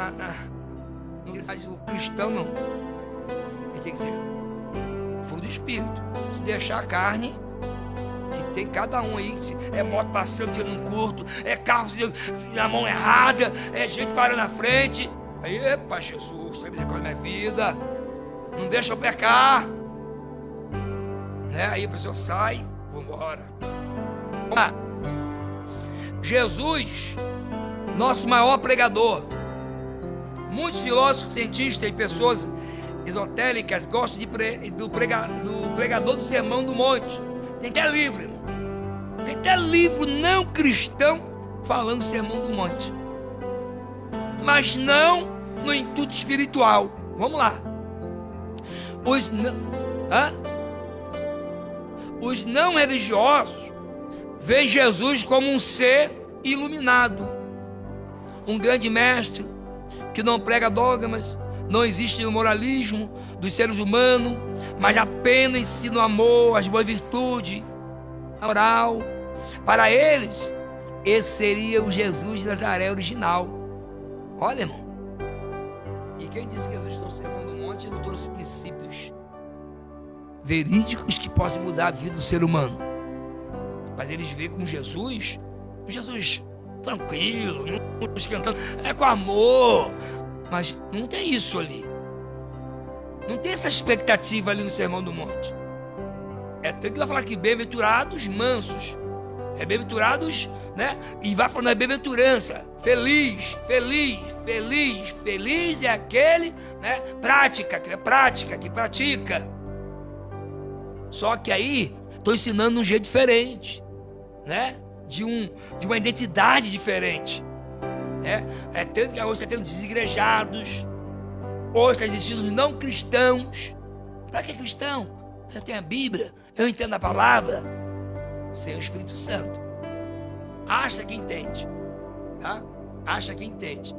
mas o cristão não. Ele tem que ser fruto do Espírito. Se deixar a carne, que tem cada um aí, é moto passando, tirando curto, é carro na mão errada, é gente parando na frente. Aí, epa, Jesus, tem misericórdia da minha vida. Não deixa eu pecar. Né? Aí a pessoa sai, vambora. Vamos lá. Jesus, nosso maior pregador. Muitos filósofos, cientistas e pessoas esotéricas gostam do pregador do Sermão do Monte. Tem até livro, irmão. Tem até livro não cristão falando do Sermão do Monte. Mas não no intuito espiritual. Vamos lá. Os não religiosos veem Jesus como um ser iluminado, um grande mestre que não prega dogmas, não existe o moralismo dos seres humanos, mas apenas ensina o amor, as boas virtudes, a moral. Para eles, esse seria o Jesus de Nazaré original. Olha, irmão. E quem disse que Jesus trouxe o Sermão do Monte não trouxe princípios verídicos que possam mudar a vida do ser humano. Mas eles veem como Jesus tranquilo, não esquentando, é com amor. Mas não tem isso ali. Não tem essa expectativa ali no Sermão do Monte. É tanto que vai falar que bem-aventurados mansos. É bem-aventurados, né? E vai falando é bem-aventurança. Feliz, feliz, feliz, feliz é aquele, né? Prática, que pratica. Só que aí, estou ensinando de um jeito diferente, né? De uma identidade diferente. É tanto que hoje você tem os desigrejados, hoje está existindo os não cristãos. Para que cristão? Eu tenho a Bíblia, eu entendo a palavra. Sem o Espírito Santo. Acha que entende, tá? Acha que entende.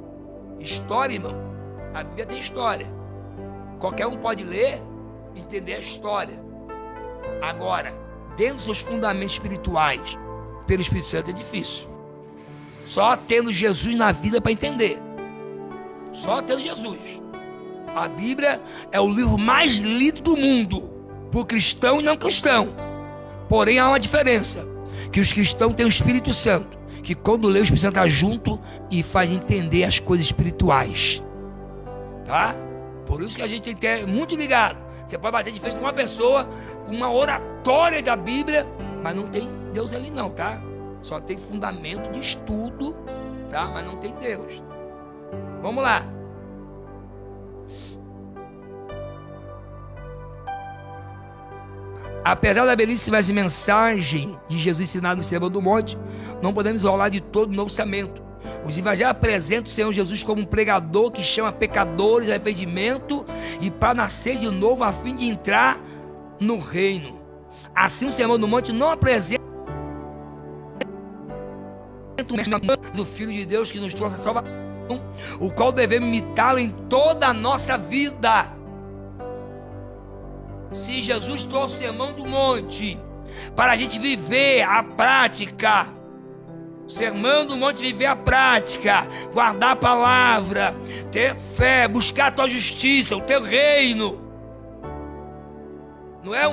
História, irmão. A Bíblia tem história. Qualquer um pode ler, entender a história. Agora, dentro dos seus fundamentos espirituais, pelo Espírito Santo é difícil. Só tendo Jesus na vida para entender. Só tendo Jesus. A Bíblia é o livro mais lido do mundo, por cristão e não cristão. Porém, há uma diferença, que os cristãos têm o Espírito Santo, que quando lê o Espírito Santo está junto e faz entender as coisas espirituais, tá? Por isso que a gente tem que ter muito ligado. Você pode bater de frente com uma pessoa, com uma oratória da Bíblia, mas não tem Deus ali não, tá? Só tem fundamento de estudo, tá? Mas não tem Deus. Vamos lá. Apesar da belíssima mensagem de Jesus ensinada no Sermão do Monte, não podemos isolar de todo o Novo Testamento. Os evangelhos apresentam o Senhor Jesus como um pregador que chama pecadores ao arrependimento e para nascer de novo a fim de entrar no reino. Assim, o Sermão do Monte não apresenta o Filho de Deus que nos trouxe a salvação, o qual devemos imitá-lo em toda a nossa vida. Se Jesus trouxe o Sermão do Monte para a gente viver a prática, o Sermão do Monte, viver a prática, guardar a palavra, ter fé, buscar a tua justiça, o teu reino. Não é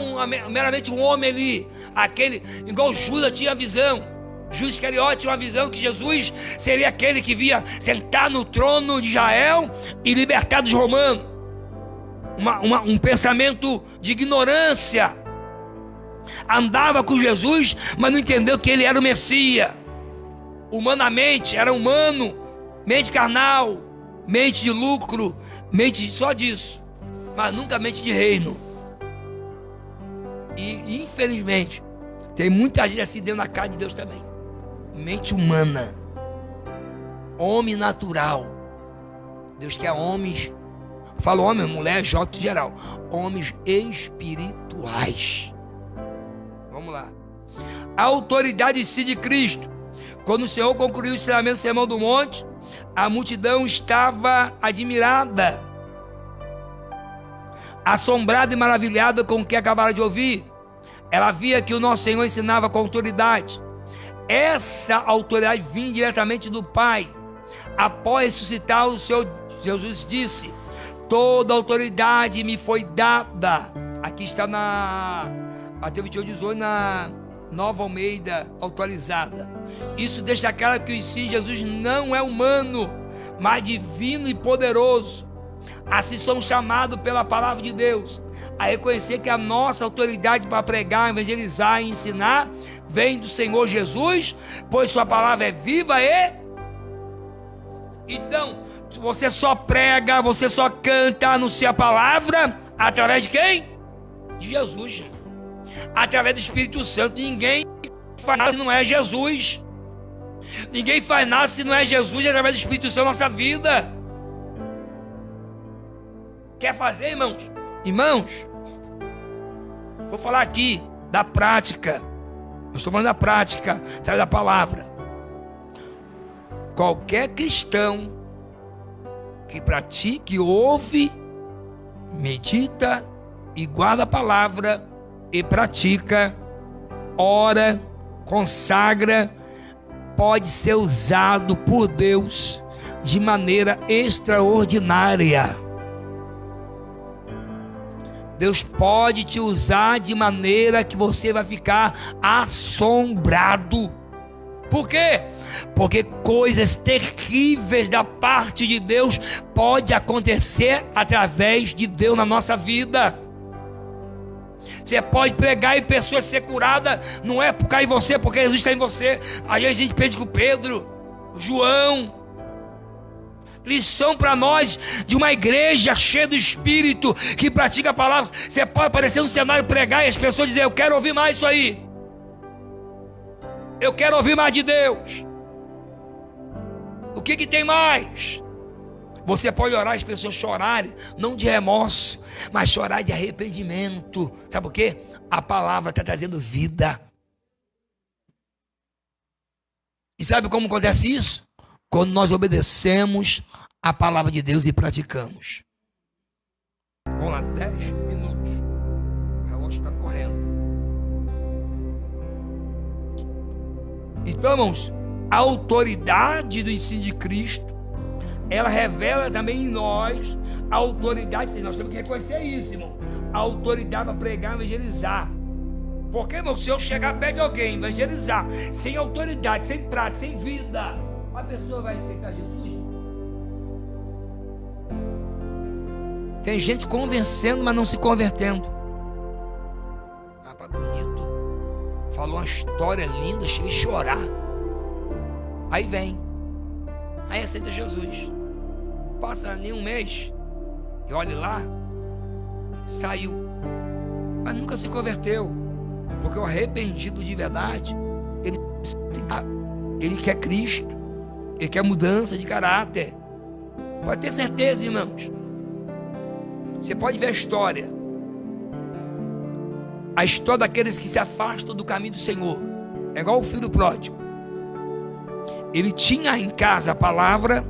meramente um homem ali, aquele, igual Judas tinha a visão. Judas Iscariote tinha uma visão que Jesus seria aquele que via sentar no trono de Israel e libertar dos romanos. Um pensamento de ignorância. Andava com Jesus, mas não entendeu que ele era o Messias. Humanamente, era humano, mente carnal, mente de lucro, mente só disso, mas nunca mente de reino. E infelizmente, tem muita gente assim dentro da casa de Deus também. Mente humana, homem natural. Deus quer homens. Falo homem, mulher, jovem em geral. Homens espirituais. Vamos lá. A autoridade em si de Cristo. Quando o Senhor concluiu o ensinamento do Sermão do Monte, a multidão estava admirada, assombrada e maravilhada com o que acabaram de ouvir. Ela via que o nosso Senhor ensinava com autoridade. Essa autoridade vinha diretamente do Pai. Após ressuscitar, o Senhor Jesus disse: toda autoridade me foi dada. Aqui está na Mateus 28:18, na Nova Almeida atualizada. Isso deixa claro que o ensino de Jesus não é humano, mas divino e poderoso. Assim somos chamados pela palavra de Deus a reconhecer que a nossa autoridade para pregar, evangelizar e ensinar vem do Senhor Jesus, pois sua palavra é viva e... Então, você só prega, você só canta, anuncia a palavra através de quem? De Jesus, gente. Através do Espírito Santo. Ninguém faz nada se não é Jesus. Ninguém faz nada se não é Jesus, através do Espírito Santo na nossa vida. Quer fazer, irmãos? Irmãos, vou falar aqui da prática. Eu estou falando da prática, através da palavra. Qualquer cristão que pratique, ouve, medita e guarda a palavra e pratica, ora, consagra, pode ser usado por Deus de maneira extraordinária. Deus pode te usar de maneira que você vai ficar assombrado Por quê? Porque coisas terríveis da parte de Deus pode acontecer através de Deus na nossa vida. Você pode pregar e pessoas ser curadas, não é por causa de você, porque Jesus está em você. Aí a gente pede com Pedro, João. Lição para nós de uma igreja cheia do Espírito, que pratica a palavra. Você pode aparecer no cenário, pregar e as pessoas dizem: eu quero ouvir mais isso aí, eu quero ouvir mais de Deus. O que tem mais? Você pode orar, as pessoas chorarem, não de remorso, mas chorar de arrependimento. Sabe por quê? A palavra está trazendo vida. E sabe como acontece isso? Quando nós obedecemos a palavra de Deus e praticamos. Vamos lá, 10 minutos. O relógio está correndo. Então, irmãos, a autoridade do ensino de Cristo, ela revela também em nós a autoridade. Nós temos que reconhecer isso, irmão. A autoridade para pregar e evangelizar. Porque, irmão, se eu chegar perto de alguém, evangelizar, sem autoridade, sem prática, sem vida, a pessoa vai aceitar Jesus? Tem gente convencendo, mas não se convertendo. Rapaz, bonito. Falou uma história linda, chega a chorar. Aí vem. Aí aceita Jesus. Passa nem um mês. E olha lá. Saiu. Mas nunca se converteu. Porque o arrependido de verdade, ele quer Cristo. Ele quer mudança de caráter. Pode ter certeza, irmãos. Você pode ver a história. A história daqueles que se afastam do caminho do Senhor. É igual o filho pródigo. Ele tinha em casa a palavra.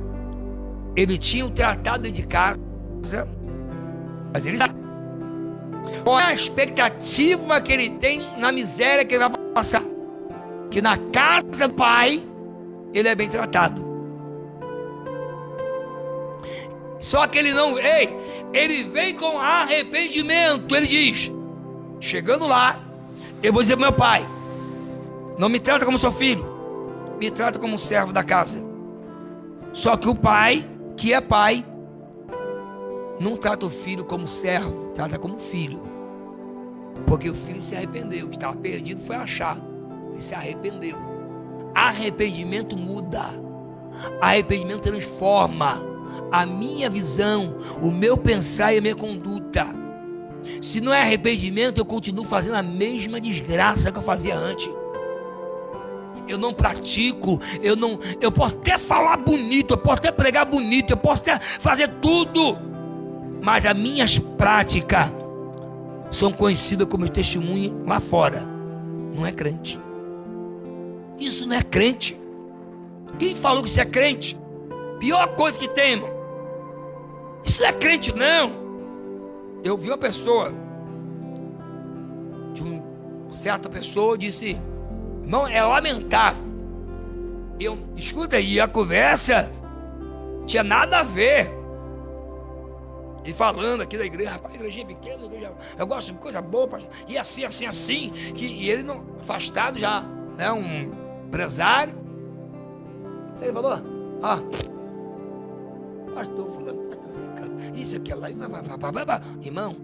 Ele tinha o tratado de casa. Mas ele sabe qual é a expectativa que ele tem na miséria que ele vai passar. Que na casa do pai ele é bem tratado. Só que ele não, ele vem com arrependimento. Ele diz: chegando lá, eu vou dizer para meu pai: não me trata como seu filho, me trata como servo da casa. Só que o pai, que é pai, não trata o filho como servo, trata como filho. Porque o filho se arrependeu, estava perdido, foi achado, ele se arrependeu. Arrependimento muda, arrependimento transforma a minha visão, o meu pensar e a minha conduta. Se não é arrependimento, eu continuo fazendo a mesma desgraça que eu fazia antes. Eu não pratico, eu posso até falar bonito, eu posso até pregar bonito, eu posso até fazer tudo, mas as minhas práticas são conhecidas como testemunho lá fora. Não é crente. Isso não é crente. Quem falou que isso é crente? Pior coisa que tem, irmão. Isso não é crente, não. Eu vi uma pessoa, de uma certa pessoa, disse: irmão, é lamentável. Escuta aí, a conversa tinha nada a ver. E falando aqui da igreja: rapaz, a igrejinha pequena, eu gosto de coisa boa, e assim, e ele não, afastado já, né, um empresário. Você falou? Pastor fulano, pastor ciclano, isso aqui lá, irmão,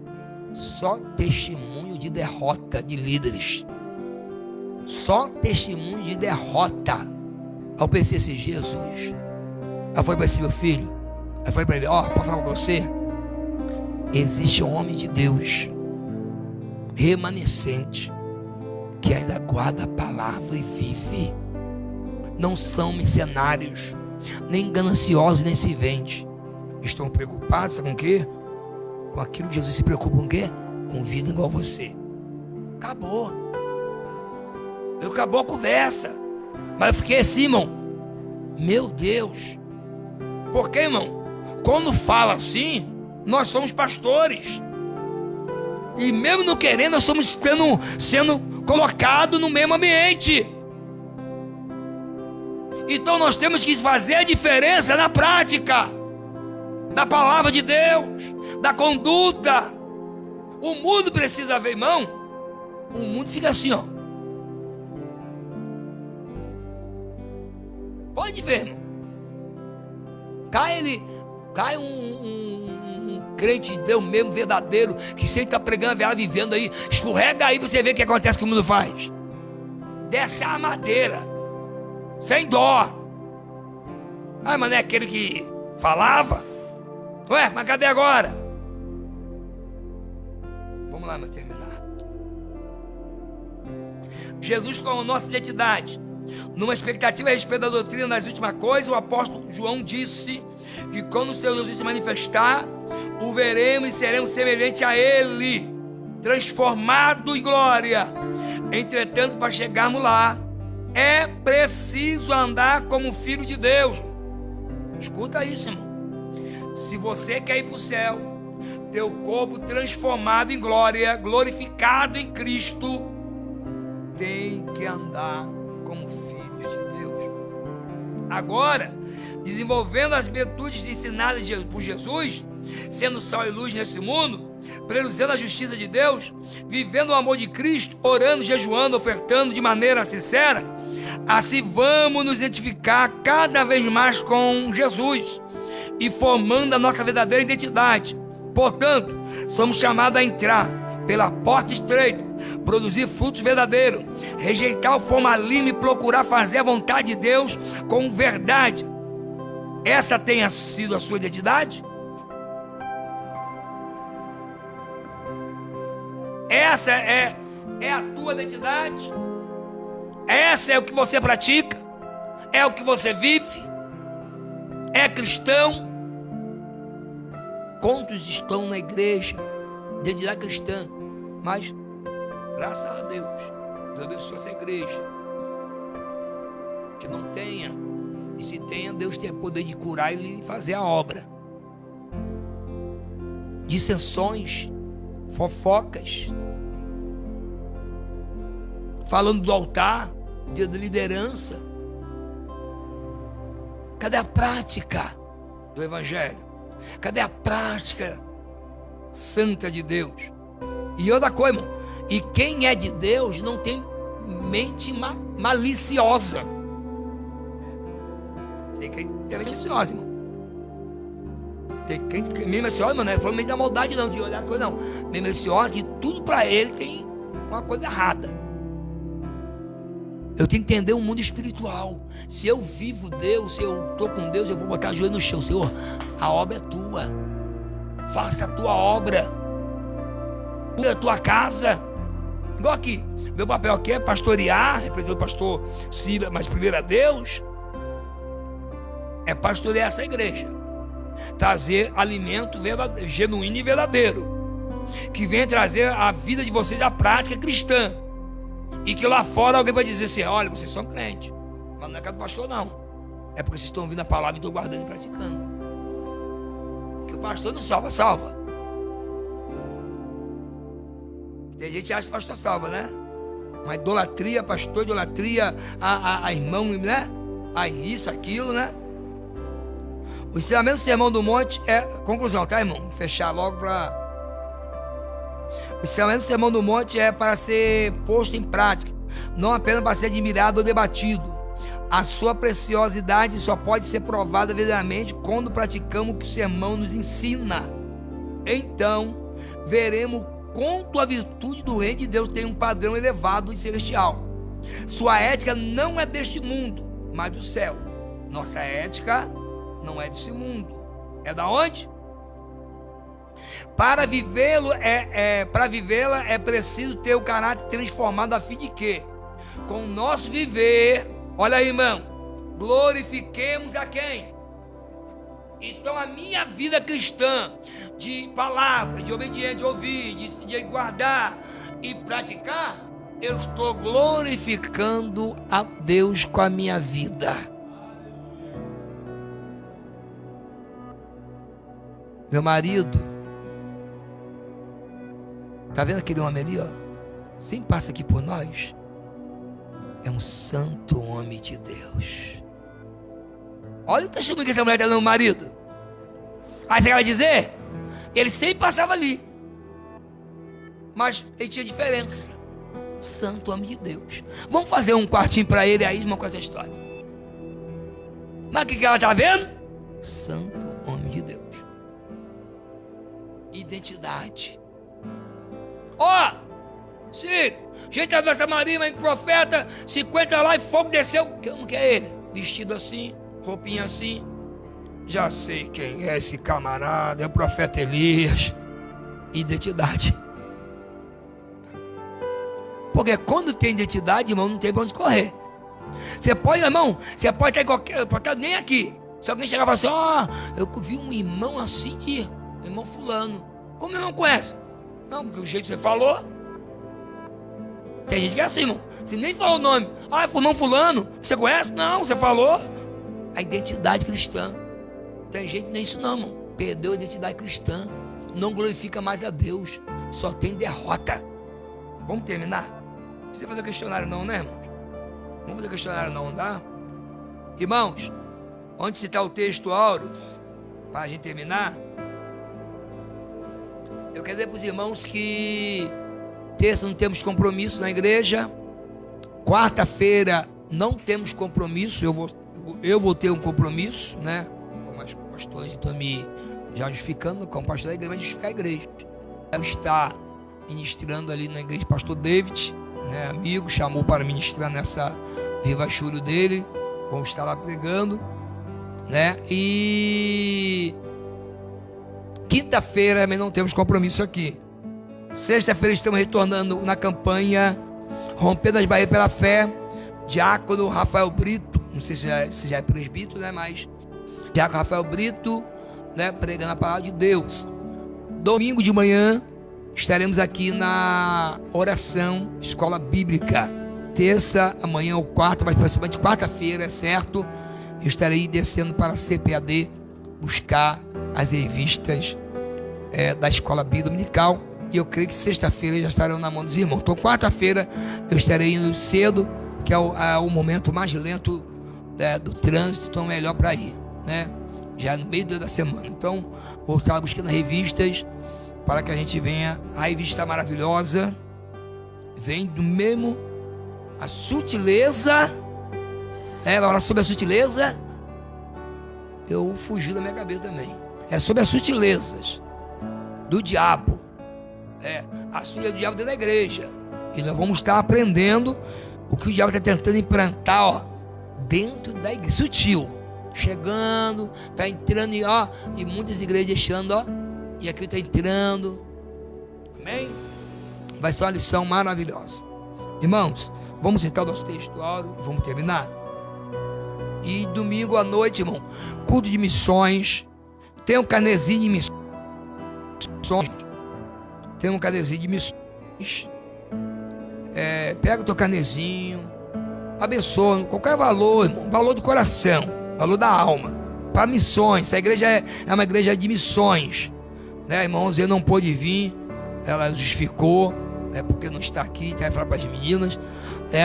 só testemunho de derrota de líderes. Só testemunho de derrota. Ao pensar assim: Jesus. Aí foi para esse meu filho. Aí foi para ele: para falar com você, existe um homem de Deus remanescente que ainda guarda a palavra e vive. Não são mercenários, nem gananciosos, nem se vende. Estão preocupados, sabe com o quê? Com aquilo que Jesus se preocupa com o quê? Com vida igual você. Acabou. Acabou a conversa. Mas eu fiquei assim, irmão. Meu Deus. Por quê, irmão? Quando fala assim, nós somos pastores. E mesmo não querendo, nós estamos sendo colocados no mesmo ambiente. Então nós temos que fazer a diferença na prática da palavra de Deus, da conduta. O mundo precisa ver, irmão. O mundo fica assim, ó. Pode ver, irmão. Cai um crente de Deus mesmo, verdadeiro, que sempre está pregando a verdade, vivendo aí, escorrega aí, você vê o que acontece que o mundo faz. Desce a madeira, sem dó. Ah, mas não é aquele que falava? Ué, mas cadê agora? Vamos lá, mas terminar. Jesus com a nossa identidade. Numa expectativa a respeito da doutrina das últimas coisas, o apóstolo João disse que quando o Senhor Jesus se manifestar, o veremos e seremos semelhantes a Ele, transformado em glória. Entretanto, para chegarmos lá, é preciso andar como filho de Deus. Escuta isso, irmão. Se você quer ir para o céu, teu corpo transformado em glória, glorificado em Cristo, tem que andar como filhos de Deus. Agora, desenvolvendo as virtudes ensinadas por Jesus, sendo sal e luz nesse mundo, priorizando a justiça de Deus, vivendo o amor de Cristo, orando, jejuando, ofertando de maneira sincera, assim vamos nos identificar cada vez mais com Jesus e formando a nossa verdadeira identidade. Portanto, somos chamados a entrar pela porta estreita, produzir frutos verdadeiros, rejeitar o formalismo e procurar fazer a vontade de Deus com verdade. Essa tenha sido a sua identidade? Essa é a tua identidade? Essa é o que você pratica? É o que você vive? É cristão? Quantos estão na igreja, identidade cristã, mas graças a Deus abençoe essa igreja, que não tenha, e se tenha, Deus tem poder de curar e fazer a obra. Dissensões, fofocas, falando do altar, de liderança. Cadê a prática do evangelho? Cadê a prática santa de Deus? E outra coisa, irmão, e quem é de Deus não tem mente maliciosa. Tem crente que é maliciosa, irmão. Tem crente que é meio maliciosa, mas não é falando meio da maldade não, de olhar a coisa não. Meio maliciosa, que tudo para ele tem uma coisa errada. Eu tenho que entender o mundo espiritual. Se eu vivo Deus, se eu estou com Deus, eu vou botar o joelho no chão. Senhor, a obra é tua. Faça a tua obra. Cuida a tua casa. Igual aqui. Meu papel aqui é pastorear, representando o pastor Cira, mas primeiro a Deus. É pastorear essa igreja. Trazer alimento genuíno e verdadeiro. Que venha trazer a vida de vocês à prática cristã. E que lá fora alguém vai dizer assim: olha, vocês são crentes, mas não é casa do pastor não. É porque vocês estão ouvindo a palavra e estão guardando e praticando. Que o pastor não salva. Tem gente que acha que o pastor salva, né? Uma idolatria, pastor, idolatria a irmão, né? A isso, aquilo, né? O ensinamento do Sermão do Monte é conclusão, tá, irmão? Vou fechar logo para... O ensinamento do Sermão do Monte é para ser posto em prática, não apenas para ser admirado ou debatido. A sua preciosidade só pode ser provada verdadeiramente quando praticamos o que o sermão nos ensina. Então, veremos quanto a virtude do reino de Deus tem um padrão elevado e celestial. Sua ética não é deste mundo, mas do céu. Nossa ética não é desse mundo. É da onde? Para vivê-la é preciso ter o caráter transformado a fim de que, com o nosso viver, olha aí, irmão, glorifiquemos a quem? Então a minha vida cristã, de palavra, de obediência, de ouvir, de guardar e praticar, eu estou glorificando a Deus com a minha vida. Meu marido, tá vendo aquele homem ali, ó? Sempre passa aqui por nós. É um santo homem de Deus. Olha o testemunho que essa mulher está dando no marido. Aí você vai dizer, ele sempre passava ali, mas ele tinha diferença. Santo homem de Deus. Vamos fazer um quartinho para ele aí, irmão, com essa história. Mas o que ela está vendo? Santo homem de Deus. Identidade. Ó, se gente abriu essa Maria, mas profeta, 50 lá e fogo desceu. Como que é ele? Vestido assim, roupinha assim. Já sei quem é esse camarada, é o profeta Elias. Identidade. Porque quando tem identidade, irmão, não tem pra onde correr. Você pode, irmão, você pode estar em qualquer, pode estar nem aqui. Se alguém chegar e falar assim, ó, eu vi um irmão assim, irmão fulano. Como irmão conhece? Não, porque o jeito que você falou. Tem gente que é assim, irmão. Você nem falou o nome. Ah, é irmão fulano. Você conhece? Não, você falou. A identidade cristã. Tem gente que nem isso não, irmão. Perdeu a identidade cristã. Não glorifica mais a Deus. Só tem derrota. Vamos terminar? Não precisa fazer questionário não, né, irmãos? Vamos fazer questionário não, tá? Irmãos, onde citar o texto áureo, para a gente terminar, eu quero dizer para os irmãos que terça não temos compromisso na igreja, quarta-feira não temos compromisso, eu vou ter um compromisso, né? Como os pastores estão me já justificando, como pastor da igreja, vai justificar a igreja. Eu estar ministrando ali na igreja do pastor David, né, amigo, chamou para ministrar nessa Viva Chúrio dele, vamos estar lá pregando, né, e quinta-feira também não temos compromisso aqui. Sexta-feira estamos retornando na campanha Rompendo as Barreiras pela Fé, diácono Rafael Brito, não sei se já é presbítero, né, mas diácono Rafael Brito, né, pregando a palavra de Deus. Domingo de manhã estaremos aqui na oração Escola Bíblica. Terça, amanhã ou quarta, mas principalmente quarta-feira, certo? Eu estarei descendo para a CPAD buscar as revistas da Escola Bíblica Dominical. E eu creio que sexta-feira já estarão na mão dos irmãos. Então, quarta-feira eu estarei indo cedo, que é o momento mais lento do trânsito, então melhor para ir, né? Já no meio da semana. Então, vou estar buscando revistas para que a gente venha. A revista maravilhosa vem do mesmo a sutileza, vai falar sobre a sutileza. Eu fugi da minha cabeça também. É sobre as sutilezas do diabo, a sutileza do diabo dentro da igreja, e nós vamos estar aprendendo o que o diabo está tentando implantar, dentro da igreja, sutil, chegando, está entrando e muitas igrejas deixando, e aqui está entrando. Amém? Vai ser uma lição maravilhosa. Irmãos, vamos citar o nosso texto áureo e vamos terminar. E domingo à noite, irmão, culto de missões. Tem um canezinho de missões. Tem um canezinho de missões. Pega o teu canezinho, abençoa, qualquer valor, irmão, valor do coração, valor da alma, para missões. Essa igreja é uma igreja de missões, né, irmãos? Eu não pude vir, ela justificou, porque não está aqui, vai falar para as meninas,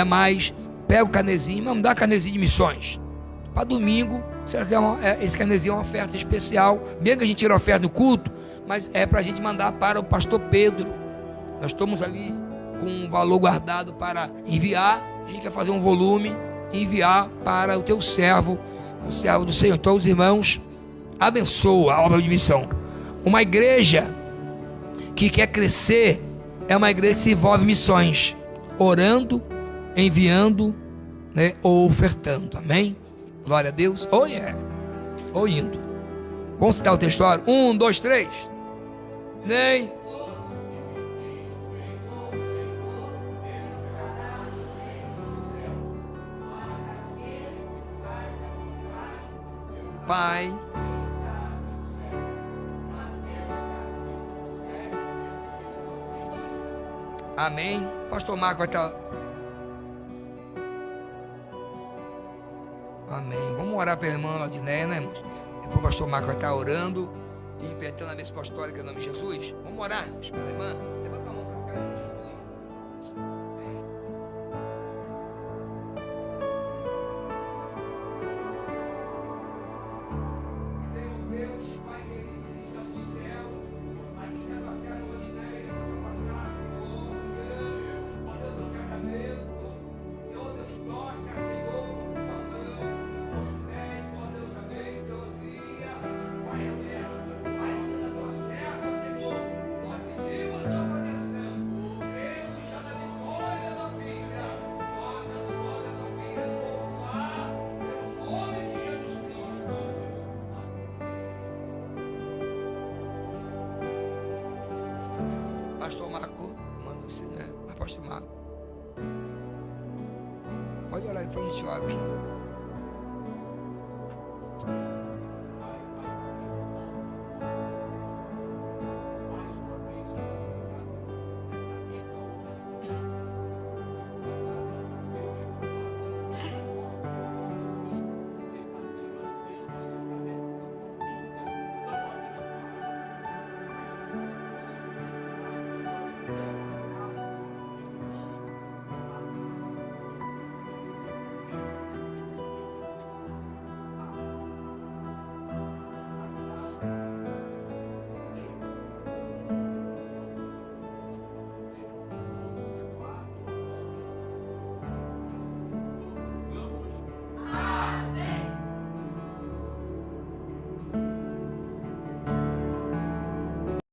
mas pega o canezinho, vamos dar canezinho de missões para domingo. Esse canezinho é uma oferta especial, mesmo que a gente tire a oferta no culto, mas é para a gente mandar para o pastor Pedro. Nós estamos ali com um valor guardado para enviar. A gente quer fazer um volume e enviar para o teu servo, o servo do Senhor. Então, os irmãos, abençoa a obra de missão. Uma igreja que quer crescer é uma igreja que se envolve em missões, orando, enviando, ou ofertando. Amém? Glória a Deus. Ou indo. Vamos citar o texto. 1, 2, 3. Nem. Pai. Amém. Pastor Marco vai estar. Amém. Vamos orar pela irmã Laudinéia, né, irmãos? Depois o pastor Marco vai estar orando e repetindo a mesa apostólica em nome de Jesus. Vamos orar, irmãos, pela irmã. Levanta a mão para cá, irmãos. Pastor Marco, mano, você, né? Mas Pastor Marco, pode orar, depois a gente ora aqui.